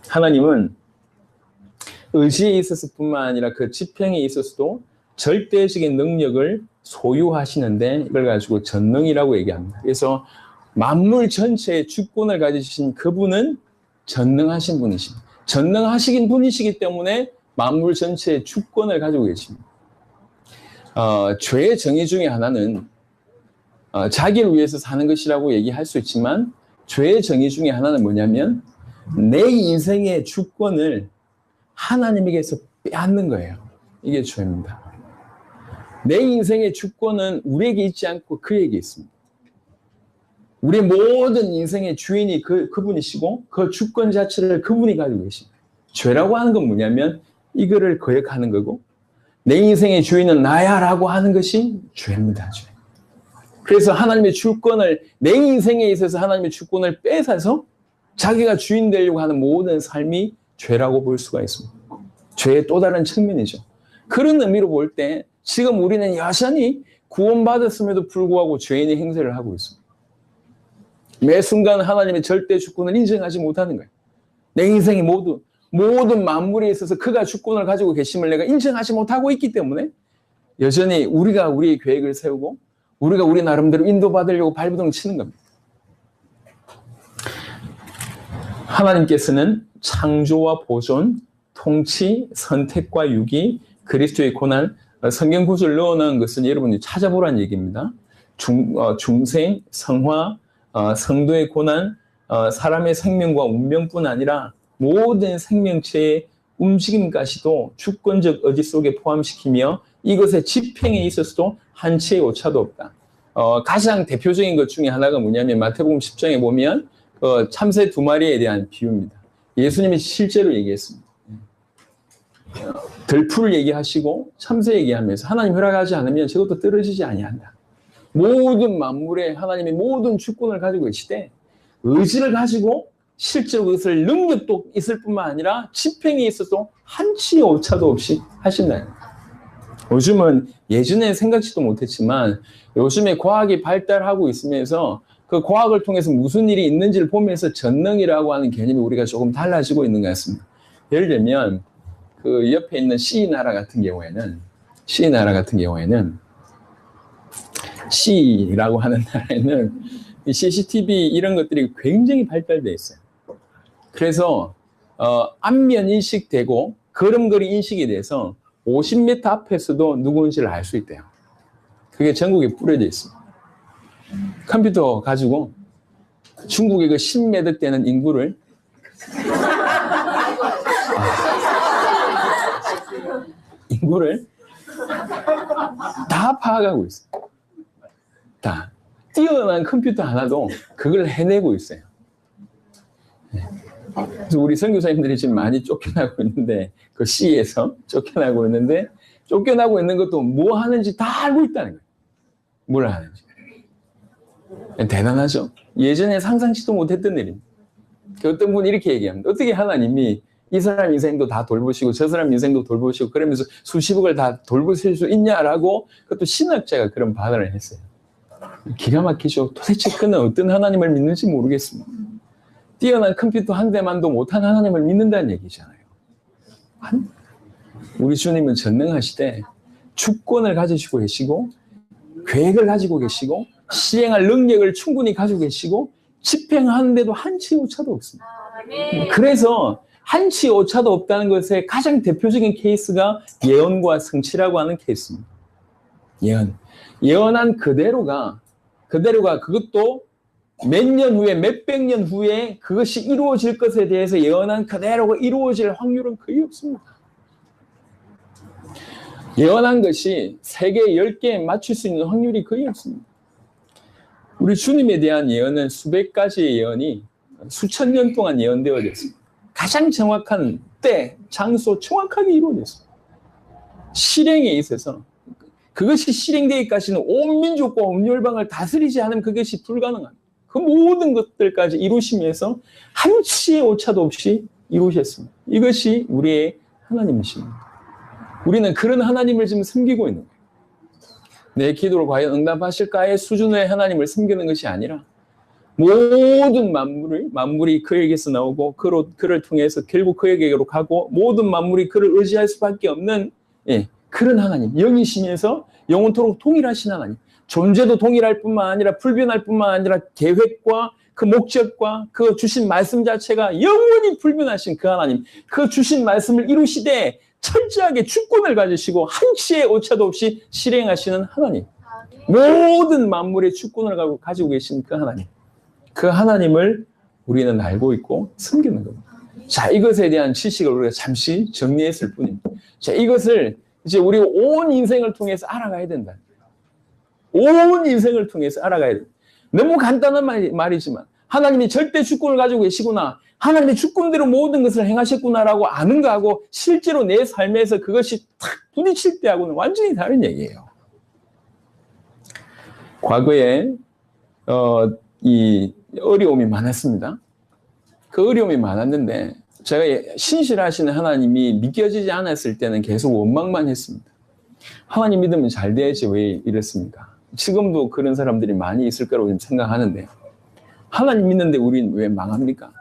하나님은 의지에 있어서 뿐만 아니라 그 집행에 있어서도 절대적인 능력을 소유하시는데 이걸 가지고 전능이라고 얘기합니다. 그래서 만물 전체의 주권을 가지신 그분은 전능하신 분이십니다. 전능하신 분이시기 때문에 만물 전체의 주권을 가지고 계십니다. 죄의 정의 중에 하나는 자기를 위해서 사는 것이라고 얘기할 수 있지만 죄의 정의 중에 하나는 뭐냐면 내 인생의 주권을 하나님에게서 빼앗는 거예요. 이게 죄입니다. 내 인생의 주권은 우리에게 있지 않고 그에게 있습니다. 우리의 모든 인생의 주인이 그분이시고 그 주권 자체를 그분이 가지고 계십니다. 죄라고 하는 건 뭐냐면 이거를 거역하는 거고 내 인생의 주인은 나야 라고 하는 것이 죄입니다. 죄. 그래서 하나님의 주권을 내 인생에 있어서 하나님의 주권을 뺏어서 자기가 주인 되려고 하는 모든 삶이 죄라고 볼 수가 있습니다. 죄의 또 다른 측면이죠. 그런 의미로 볼 때 지금 우리는 여전히 구원받았음에도 불구하고 죄인의 행세를 하고 있습니다. 매 순간 하나님의 절대 주권을 인정하지 못하는 거예요. 내 인생의 모든 만물에 있어서 그가 주권을 가지고 계심을 내가 인정하지 못하고 있기 때문에 여전히 우리가 우리의 계획을 세우고 우리가 우리 나름대로 인도받으려고 발버둥 치는 겁니다. 하나님께서는 창조와 보존, 통치, 선택과 유기, 그리스도의 고난, 성경 구절을 넣어놓은 것은 여러분이 찾아보라는 얘기입니다. 중생, 성화, 성도의 고난, 사람의 생명과 운명뿐 아니라 모든 생명체의 움직임까지도 주권적 의지 속에 포함시키며 이것의 집행에 있어서도 한치의 오차도 없다. 가장 대표적인 것 중에 하나가 뭐냐면 마태복음 10장에 보면 참새 2마리에 대한 비유입니다. 예수님이 실제로 얘기했습니다. 들풀을 얘기하시고 참새 얘기하면서 하나님 허락하지 않으면 저것도 떨어지지 아니한다. 모든 만물에 하나님의 모든 주권을 가지고 계시되 의지를 가지고 실제로 그것을 능력도 있을 뿐만 아니라 집행에 있어서 한치의 오차도 없이 하신다. 요즘은 예전에 생각지도 못했지만 요즘에 과학이 발달하고 있으면서 그 과학을 통해서 무슨 일이 있는지를 보면서 전능이라고 하는 개념이 우리가 조금 달라지고 있는 것 같습니다. 예를 들면 그 옆에 있는 C나라 같은 경우에는 C라고 하는 나라에는 CCTV 이런 것들이 굉장히 발달되어 있어요. 그래서 안면 인식되고 걸음걸이 인식이 돼서 50m 앞에서도 누구인지를 알 수 있대요. 그게 전국에 뿌려져 있습니다. 컴퓨터 가지고 중국의 그 10m 되는 인구를 다 파악하고 있어요. 다. 뛰어난 컴퓨터 하나도 그걸 해내고 있어요. 그래서 우리 선교사님들이 지금 많이 쫓겨나고 있는데 그 C에서 쫓겨나고 있는데 쫓겨나고 있는 것도 뭐 하는지 다 알고 있다는 거예요. 뭘 하는지. 대단하죠. 예전에 상상치도 못했던 일입니다. 어떤 분이 이렇게 얘기합니다. 어떻게 하나님이 이 사람 인생도 다 돌보시고 저 사람 인생도 돌보시고 그러면서 수십억을 다 돌보실 수 있냐라고 그것도 신학자가 그런 발언을 했어요. 기가 막히죠. 도대체 그는 어떤 하나님을 믿는지 모르겠습니다. 뛰어난 컴퓨터 한 대만도 못한 하나님을 믿는다는 얘기잖아요. 우리 주님은 전능하시되 주권을 가지시고 계시고 계획을 가지고 계시고 시행할 능력을 충분히 가지고 계시고 집행하는데도 한치 오차도 없습니다. 그래서 한치 오차도 없다는 것의 가장 대표적인 케이스가 예언과 성취라고 하는 케이스입니다. 예언한 그대로가 그것도 몇 년 후에 몇백 년 후에 그것이 이루어질 것에 대해서 예언한 그대로가 이루어질 확률은 거의 없습니다. 예언한 것이 3개, 10개에 맞출 수 있는 확률이 거의 없습니다. 우리 주님에 대한 예언은 수백 가지의 예언이 수천 년 동안 예언되어져 있습니다. 가장 정확한 때, 장소 정확하게 이루어졌습니다. 실행에 있어서 그것이 실행되기까지는 온 민족과 온 열방을 다스리지 않으면 그것이 불가능합니다. 그 모든 것들까지 이루시면서 한치의 오차도 없이 이루셨습니다. 이것이 우리의 하나님이십니다. 우리는 그런 하나님을 지금 섬기고 있는 거예요. 내 기도를 과연 응답하실까의 수준의 하나님을 섬기는 것이 아니라 모든 만물이 그에게서 나오고 그를 통해서 결국 그에게로 가고 모든 만물이 그를 의지할 수밖에 없는 그런 하나님, 영이시면서 영원토록 동일하신 하나님. 존재도 동일할 뿐만 아니라 불변할 뿐만 아니라 계획과 그 목적과 그 주신 말씀 자체가 영원히 불변하신 그 하나님, 그 주신 말씀을 이루시되 철저하게 주권을 가지시고 한치의 오차도 없이 실행하시는 하나님, 모든 만물의 주권을 가지고 계신 그 하나님, 그 하나님을 우리는 알고 있고 섬기는 겁니다. 자, 이것에 대한 지식을 우리가 잠시 정리했을 뿐입니다. 자, 이것을 이제 우리 온 인생을 통해서 알아가야 된다. 온 인생을 통해서 알아가야 돼. 너무 간단한 말이지만 하나님이 절대 주권을 가지고 계시구나. 하나님의 주권대로 모든 것을 행하셨구나라고 아는 거하고 실제로 내 삶에서 그것이 탁 부딪힐 때하고는 완전히 다른 얘기예요. 과거에 이 어려움이 많았습니다. 그 어려움이 많았는데 제가 신실하신 하나님이 믿겨지지 않았을 때는 계속 원망만 했습니다. 하나님 믿으면 잘 돼야지 왜 이랬습니까? 지금도 그런 사람들이 많이 있을 거라고 생각하는데 하나님 믿는데 우린 왜 망합니까?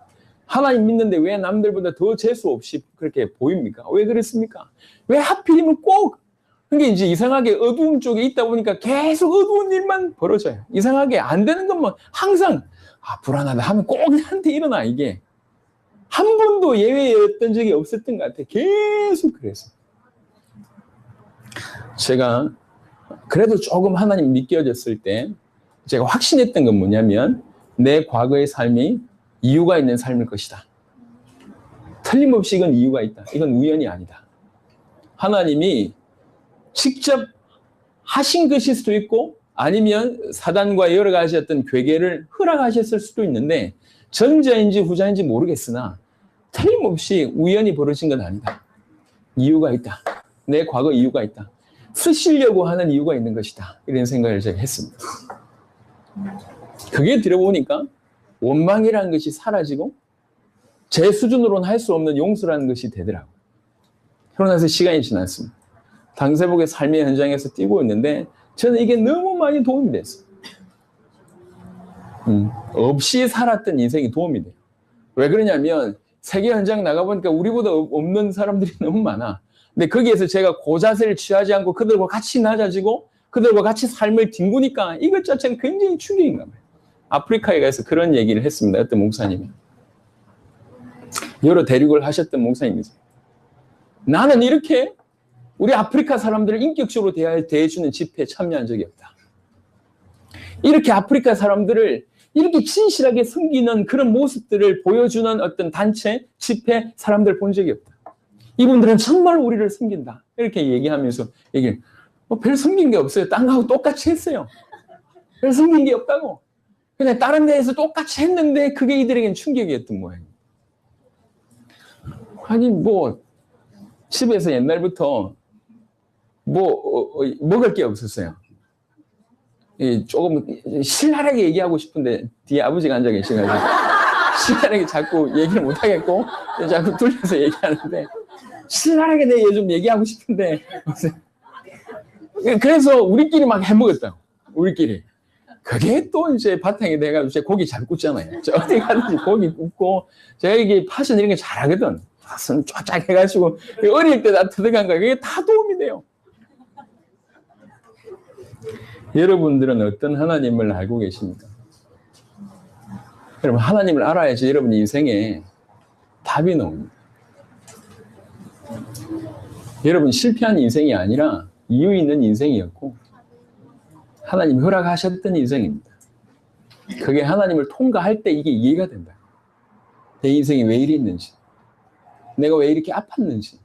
하나님 믿는데 왜 남들보다 더 재수 없이 그렇게 보입니까? 왜 그랬습니까? 왜 하필이면 꼭 그게 이제 이상하게 어두운 쪽에 있다 보니까 계속 어두운 일만 벌어져요. 이상하게 안 되는 것만 항상 불안하다 하면 꼭 나한테 일어나. 이게 한 번도 예외였던 적이 없었던 것 같아요. 계속 그래서 제가 그래도 조금 하나님 믿겨졌을 때 제가 확신했던 건 뭐냐면 내 과거의 삶이 이유가 있는 삶일 것이다. 틀림없이 이건 이유가 있다. 이건 우연이 아니다. 하나님이 직접 하신 것일 수도 있고 아니면 사단과 여러 가지 어떤 괴계를 허락하셨을 수도 있는데 전자인지 후자인지 모르겠으나 틀림없이 우연히 벌어진 건 아니다. 이유가 있다. 내 과거 이유가 있다. 쓰시려고 하는 이유가 있는 것이다. 이런 생각을 제가 했습니다. 그게 들어보니까 원망이라는 것이 사라지고 제 수준으로는 할 수 없는 용서라는 것이 되더라고요. 그러고 나서 시간이 지났습니다. 당세복의 삶의 현장에서 뛰고 있는데 저는 이게 너무 많이 도움이 됐어요. 없이 살았던 인생이 도움이 돼요. 왜 그러냐면 세계 현장 나가보니까 우리보다 없는 사람들이 너무 많아. 근데 거기에서 제가 고자세를 취하지 않고 그들과 같이 낮아지고 그들과 같이 삶을 뒹구니까 이것 자체가 굉장히 충격인가 봐요. 아프리카에 가서 그런 얘기를 했습니다. 어떤 목사님이. 여러 대륙을 하셨던 목사님이세요. 나는 이렇게 우리 아프리카 사람들을 인격적으로 대해주는 집회에 참여한 적이 없다. 이렇게 아프리카 사람들을 이렇게 진실하게 섬기는 그런 모습들을 보여주는 어떤 단체, 집회, 사람들 본 적이 없다. 이분들은 정말 우리를 섬긴다. 이렇게 얘기하면서 별 섬긴 게 없어요. 딴 거하고 똑같이 했어요. 별 섬긴 게 없다고. 그냥 다른 데에서 똑같이 했는데 그게 이들에겐 충격이었던 모양이에요. 아니 집에서 옛날부터 먹을 게 없었어요. 조금 신랄하게 얘기하고 싶은데 뒤에 아버지가 앉아 계셔가지고 신랄하게 자꾸 얘기를 못 하겠고 자꾸 돌려서 얘기하는데 신랄하게 내가 요즘 얘기하고 싶은데 그래서 우리끼리 막 해먹었다고. 우리끼리. 그게 또 이제 바탕이 돼가지고 제가 고기 잘 굽잖아요. 저 어디 가든지 고기 굽고 제가 이게 파션 이런 게 잘하거든. 손 쫙쫙 해가지고 어릴 때 다 터득한 거 그게 다 도움이 돼요. 여러분들은 어떤 하나님을 알고 계십니까? 여러분 하나님을 알아야지 여러분 인생에 답이 나옵니다. 여러분 실패한 인생이 아니라 이유 있는 인생이었고 하나님이 허락하셨던 인생입니다. 그게 하나님을 통과할 때 이게 이해가 된다. 내 인생이 왜 이랬는지 내가 왜 이렇게 아팠는지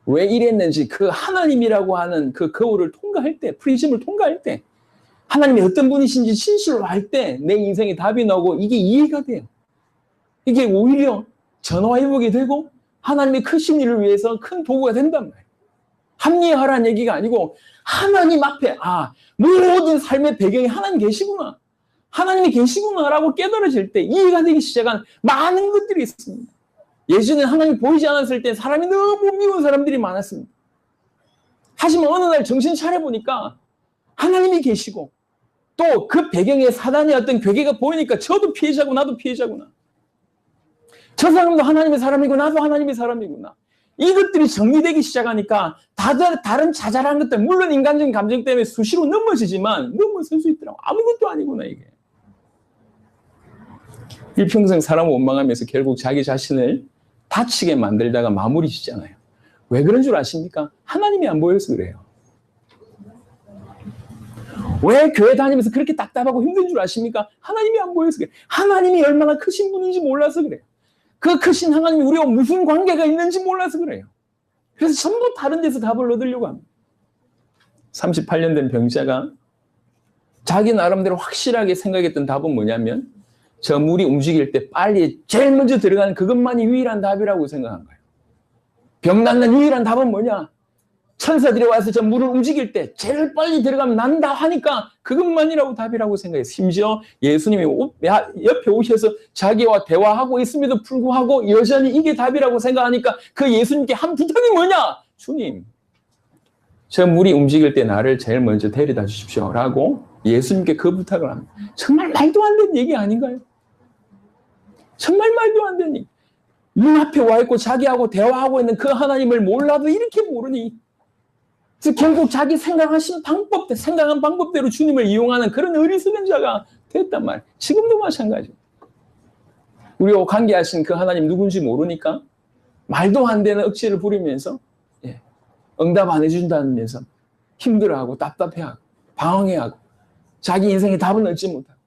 왜 이랬는지 그 하나님이라고 하는 그 거울을 통과할 때 프리즘을 통과할 때 하나님이 어떤 분이신지 진실로 알 때 내 인생에 답이 나오고 이게 이해가 돼요. 이게 오히려 전화회복이 되고 하나님의 크신 일을 위해서 큰 도구가 된단 말이에요. 합리화라는 얘기가 아니고 하나님 앞에 모든 삶의 배경에 하나님 계시구나. 하나님이 계시구나라고 깨달아질 때 이해가 되기 시작한 많은 것들이 있습니다. 예전에 하나님이 보이지 않았을 때 사람이 너무 미운 사람들이 많았습니다. 하지만 어느 날 정신 차려보니까 하나님이 계시고 또 그 배경에 사단의 어떤 괴계가 보이니까 저도 피해자고 나도 피해자구나. 저 사람도 하나님의 사람이고 나도 하나님의 사람이구나. 이것들이 정리되기 시작하니까 다른 자잘한 것들 물론 인간적인 감정 때문에 수시로 넘어지지만 넘어설 수 있더라고. 아무것도 아니구나 이게. 일평생 사람 원망하면서 결국 자기 자신을 다치게 만들다가 마무리 짓잖아요. 왜 그런 줄 아십니까? 하나님이 안 보여서 그래요. 왜 교회 다니면서 그렇게 답답하고 힘든 줄 아십니까? 하나님이 안 보여서 그래요. 하나님이 얼마나 크신 분인지 몰라서 그래요. 그 크신 하나님이 우리와 무슨 관계가 있는지 몰라서 그래요. 그래서 전부 다른 데서 답을 얻으려고 합니다. 38년 된 병자가 자기 나름대로 확실하게 생각했던 답은 뭐냐면 저 물이 움직일 때 빨리 제일 먼저 들어가는 그것만이 유일한 답이라고 생각한 거예요. 병 낫는 유일한 답은 뭐냐? 천사들이 와서 저 물을 움직일 때 제일 빨리 들어가면 난다 하니까 그것만이라고 답이라고 생각해요. 심지어 예수님이 옆에 오셔서 자기와 대화하고 있음에도 불구하고 여전히 이게 답이라고 생각하니까 그 예수님께 한 부탁이 뭐냐? 주님, 저 물이 움직일 때 나를 제일 먼저 데려다 주십시오 라고 예수님께 그 부탁을 합니다. 정말 말도 안 되는 얘기 아닌가요? 정말 말도 안 되는 얘기. 눈앞에 와 있고 자기하고 대화하고 있는 그 하나님을 몰라도 이렇게 모르니, 그래서 결국 자기 생각한 방법대로 주님을 이용하는 그런 어리석은 자가 됐단 말이에요. 지금도 마찬가지예요. 우리와 관계하신 그 하나님 누군지 모르니까 말도 안 되는 억지를 부리면서 응답 안 해준다면서 힘들어하고 답답해하고 방황해하고 자기 인생의 답은 얻지 못하고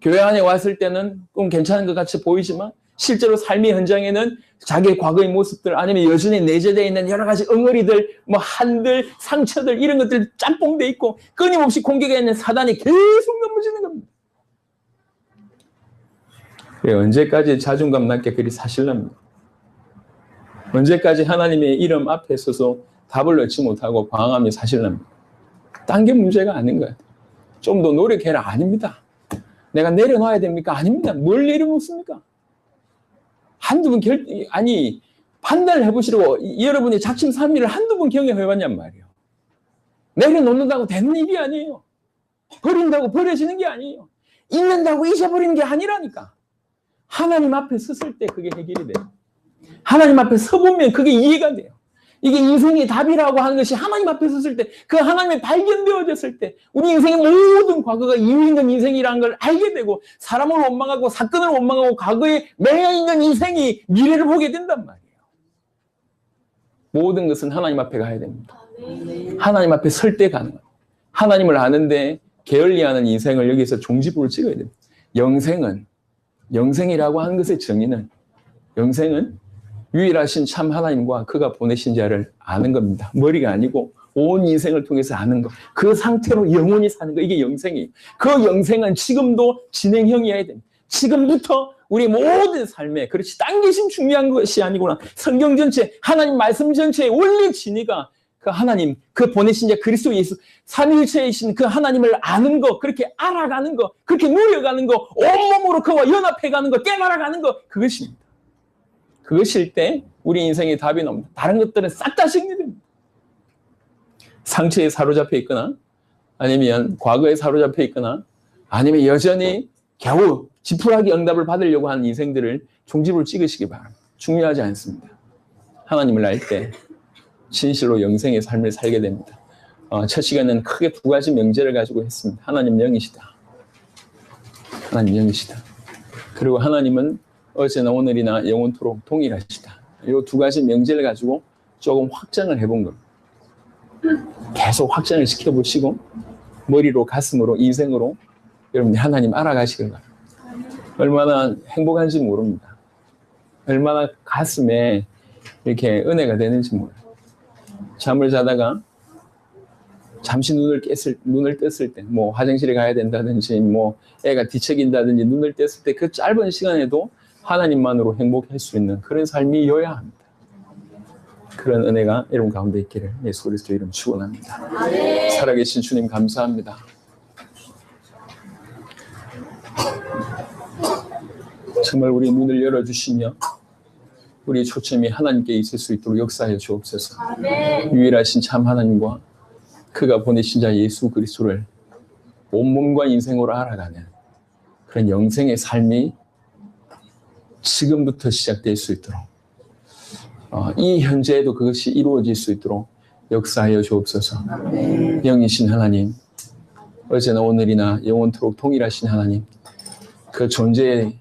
교회 안에 왔을 때는 좀 괜찮은 것 같이 보이지만 실제로 삶의 현장에는 자기의 과거의 모습들 아니면 여전히 내재되어 있는 여러 가지 엉어리들, 한들, 상처들 이런 것들 짬뽕돼 있고 끊임없이 공격해 있는 사단이 계속 넘어지는 겁니다. 언제까지 자존감 낮게 그리 사실랍니까? 언제까지 하나님의 이름 앞에 서서 답을 얻지 못하고 방황하며 사실랍니까? 딴 게 문제가 아닌 거예요. 좀 더 노력해라 아닙니다. 내가 내려놔야 됩니까? 아닙니다. 뭘 내려놓습니까? 한두 번 판단을 해보시라고 여러분이 작심삼일을 한두 번 경험해봤냔 말이에요. 내려놓는다고 되는 일이 아니에요. 버린다고 버려지는 게 아니에요. 잊는다고 잊어버리는 게 아니라니까. 하나님 앞에 섰을 때 그게 해결이 돼요. 하나님 앞에 서보면 그게 이해가 돼요. 이게 인생의 답이라고 하는 것이 하나님 앞에 섰을 때, 그 하나님이 발견되어졌을 때 우리 인생의 모든 과거가 이유 있는 인생이라는 걸 알게 되고 사람을 원망하고 사건을 원망하고 과거에 매여 있는 인생이 미래를 보게 된단 말이에요. 모든 것은 하나님 앞에 가야 됩니다. 하나님 앞에 설 때 가능합니다. 하나님을 아는데 게을리하는 인생을 여기서 종지부를 찍어야 됩니다. 영생이라고 하는 것의 정의는, 영생은 유일하신 참 하나님과 그가 보내신 자를 아는 겁니다. 머리가 아니고 온 인생을 통해서 아는 것. 그 상태로 영원히 사는 것. 이게 영생이에요. 그 영생은 지금도 진행형이어야 됩니다. 지금부터 우리 모든 삶에, 그렇지, 당기심 중요한 것이 아니구나. 성경 전체, 하나님 말씀 전체의 원리 진리가 그 하나님, 그 보내신 자 그리스도 예수, 삼위일체이신 그 하나님을 아는 것, 그렇게 알아가는 것, 그렇게 누려가는 것, 온몸으로 그와 연합해가는 것, 깨달아가는 것, 그것입니다. 그것일 때 우리 인생의 답이 나옵니다. 다른 것들은 싹 다 정리됩니다. 상처에 사로잡혀 있거나 아니면 과거에 사로잡혀 있거나 아니면 여전히 겨우 지푸라기 응답을 받으려고 하는 인생들을 종지부를 찍으시기 바랍니다. 중요하지 않습니다. 하나님을 알 때 진실로 영생의 삶을 살게 됩니다. 첫 시간은 크게 두 가지 명제를 가지고 했습니다. 하나님 영이시다. 하나님 영이시다. 그리고 하나님은 어제나 오늘이나 영원토록 동일하시다. 이 두 가지 명제를 가지고 조금 확장을 해본 겁니다. 계속 확장을 시켜보시고 머리로 가슴으로 인생으로 여러분이 하나님 알아가시길 바랍니다. 얼마나 행복한지 모릅니다. 얼마나 가슴에 이렇게 은혜가 되는지 몰라요. 잠을 자다가 잠시 눈을 떴을 때, 화장실에 가야 된다든지, 애가 뒤척인다든지 눈을 떴을 때 그 짧은 시간에도 하나님만으로 행복할 수 있는 그런 삶이어야 합니다. 그런 은혜가 여러분 가운데 있기를 예수 그리스도 이름 축원합니다. 살아계신 주님 감사합니다. 정말 우리 눈을 열어주시며 우리의 초점이 하나님께 있을 수 있도록 역사하여 주옵소서. 유일하신 참 하나님과 그가 보내신 자 예수 그리스도를 온몸과 인생으로 알아가는 그런 영생의 삶이 지금부터 시작될 수 있도록 이 현재에도 그것이 이루어질 수 있도록 역사하여 주옵소서. 영이신 하나님, 어제나 오늘이나 영원토록 동일하신 하나님, 그 존재에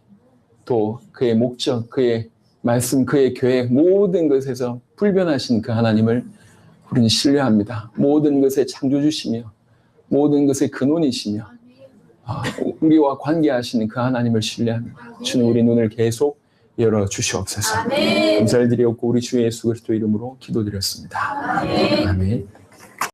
또 그의 목적, 그의 말씀, 그의 계획 모든 것에서 불변하신 그 하나님을 우리는 신뢰합니다. 모든 것의 창조주시며 모든 것의 근원이시며 우리와 관계하시는 그 하나님을 신뢰합니다. 주님 우리 눈을 계속 열어주시옵소서. 감사를 드리옵고 우리 주 예수 그리스도 이름으로 기도드렸습니다. 아멘.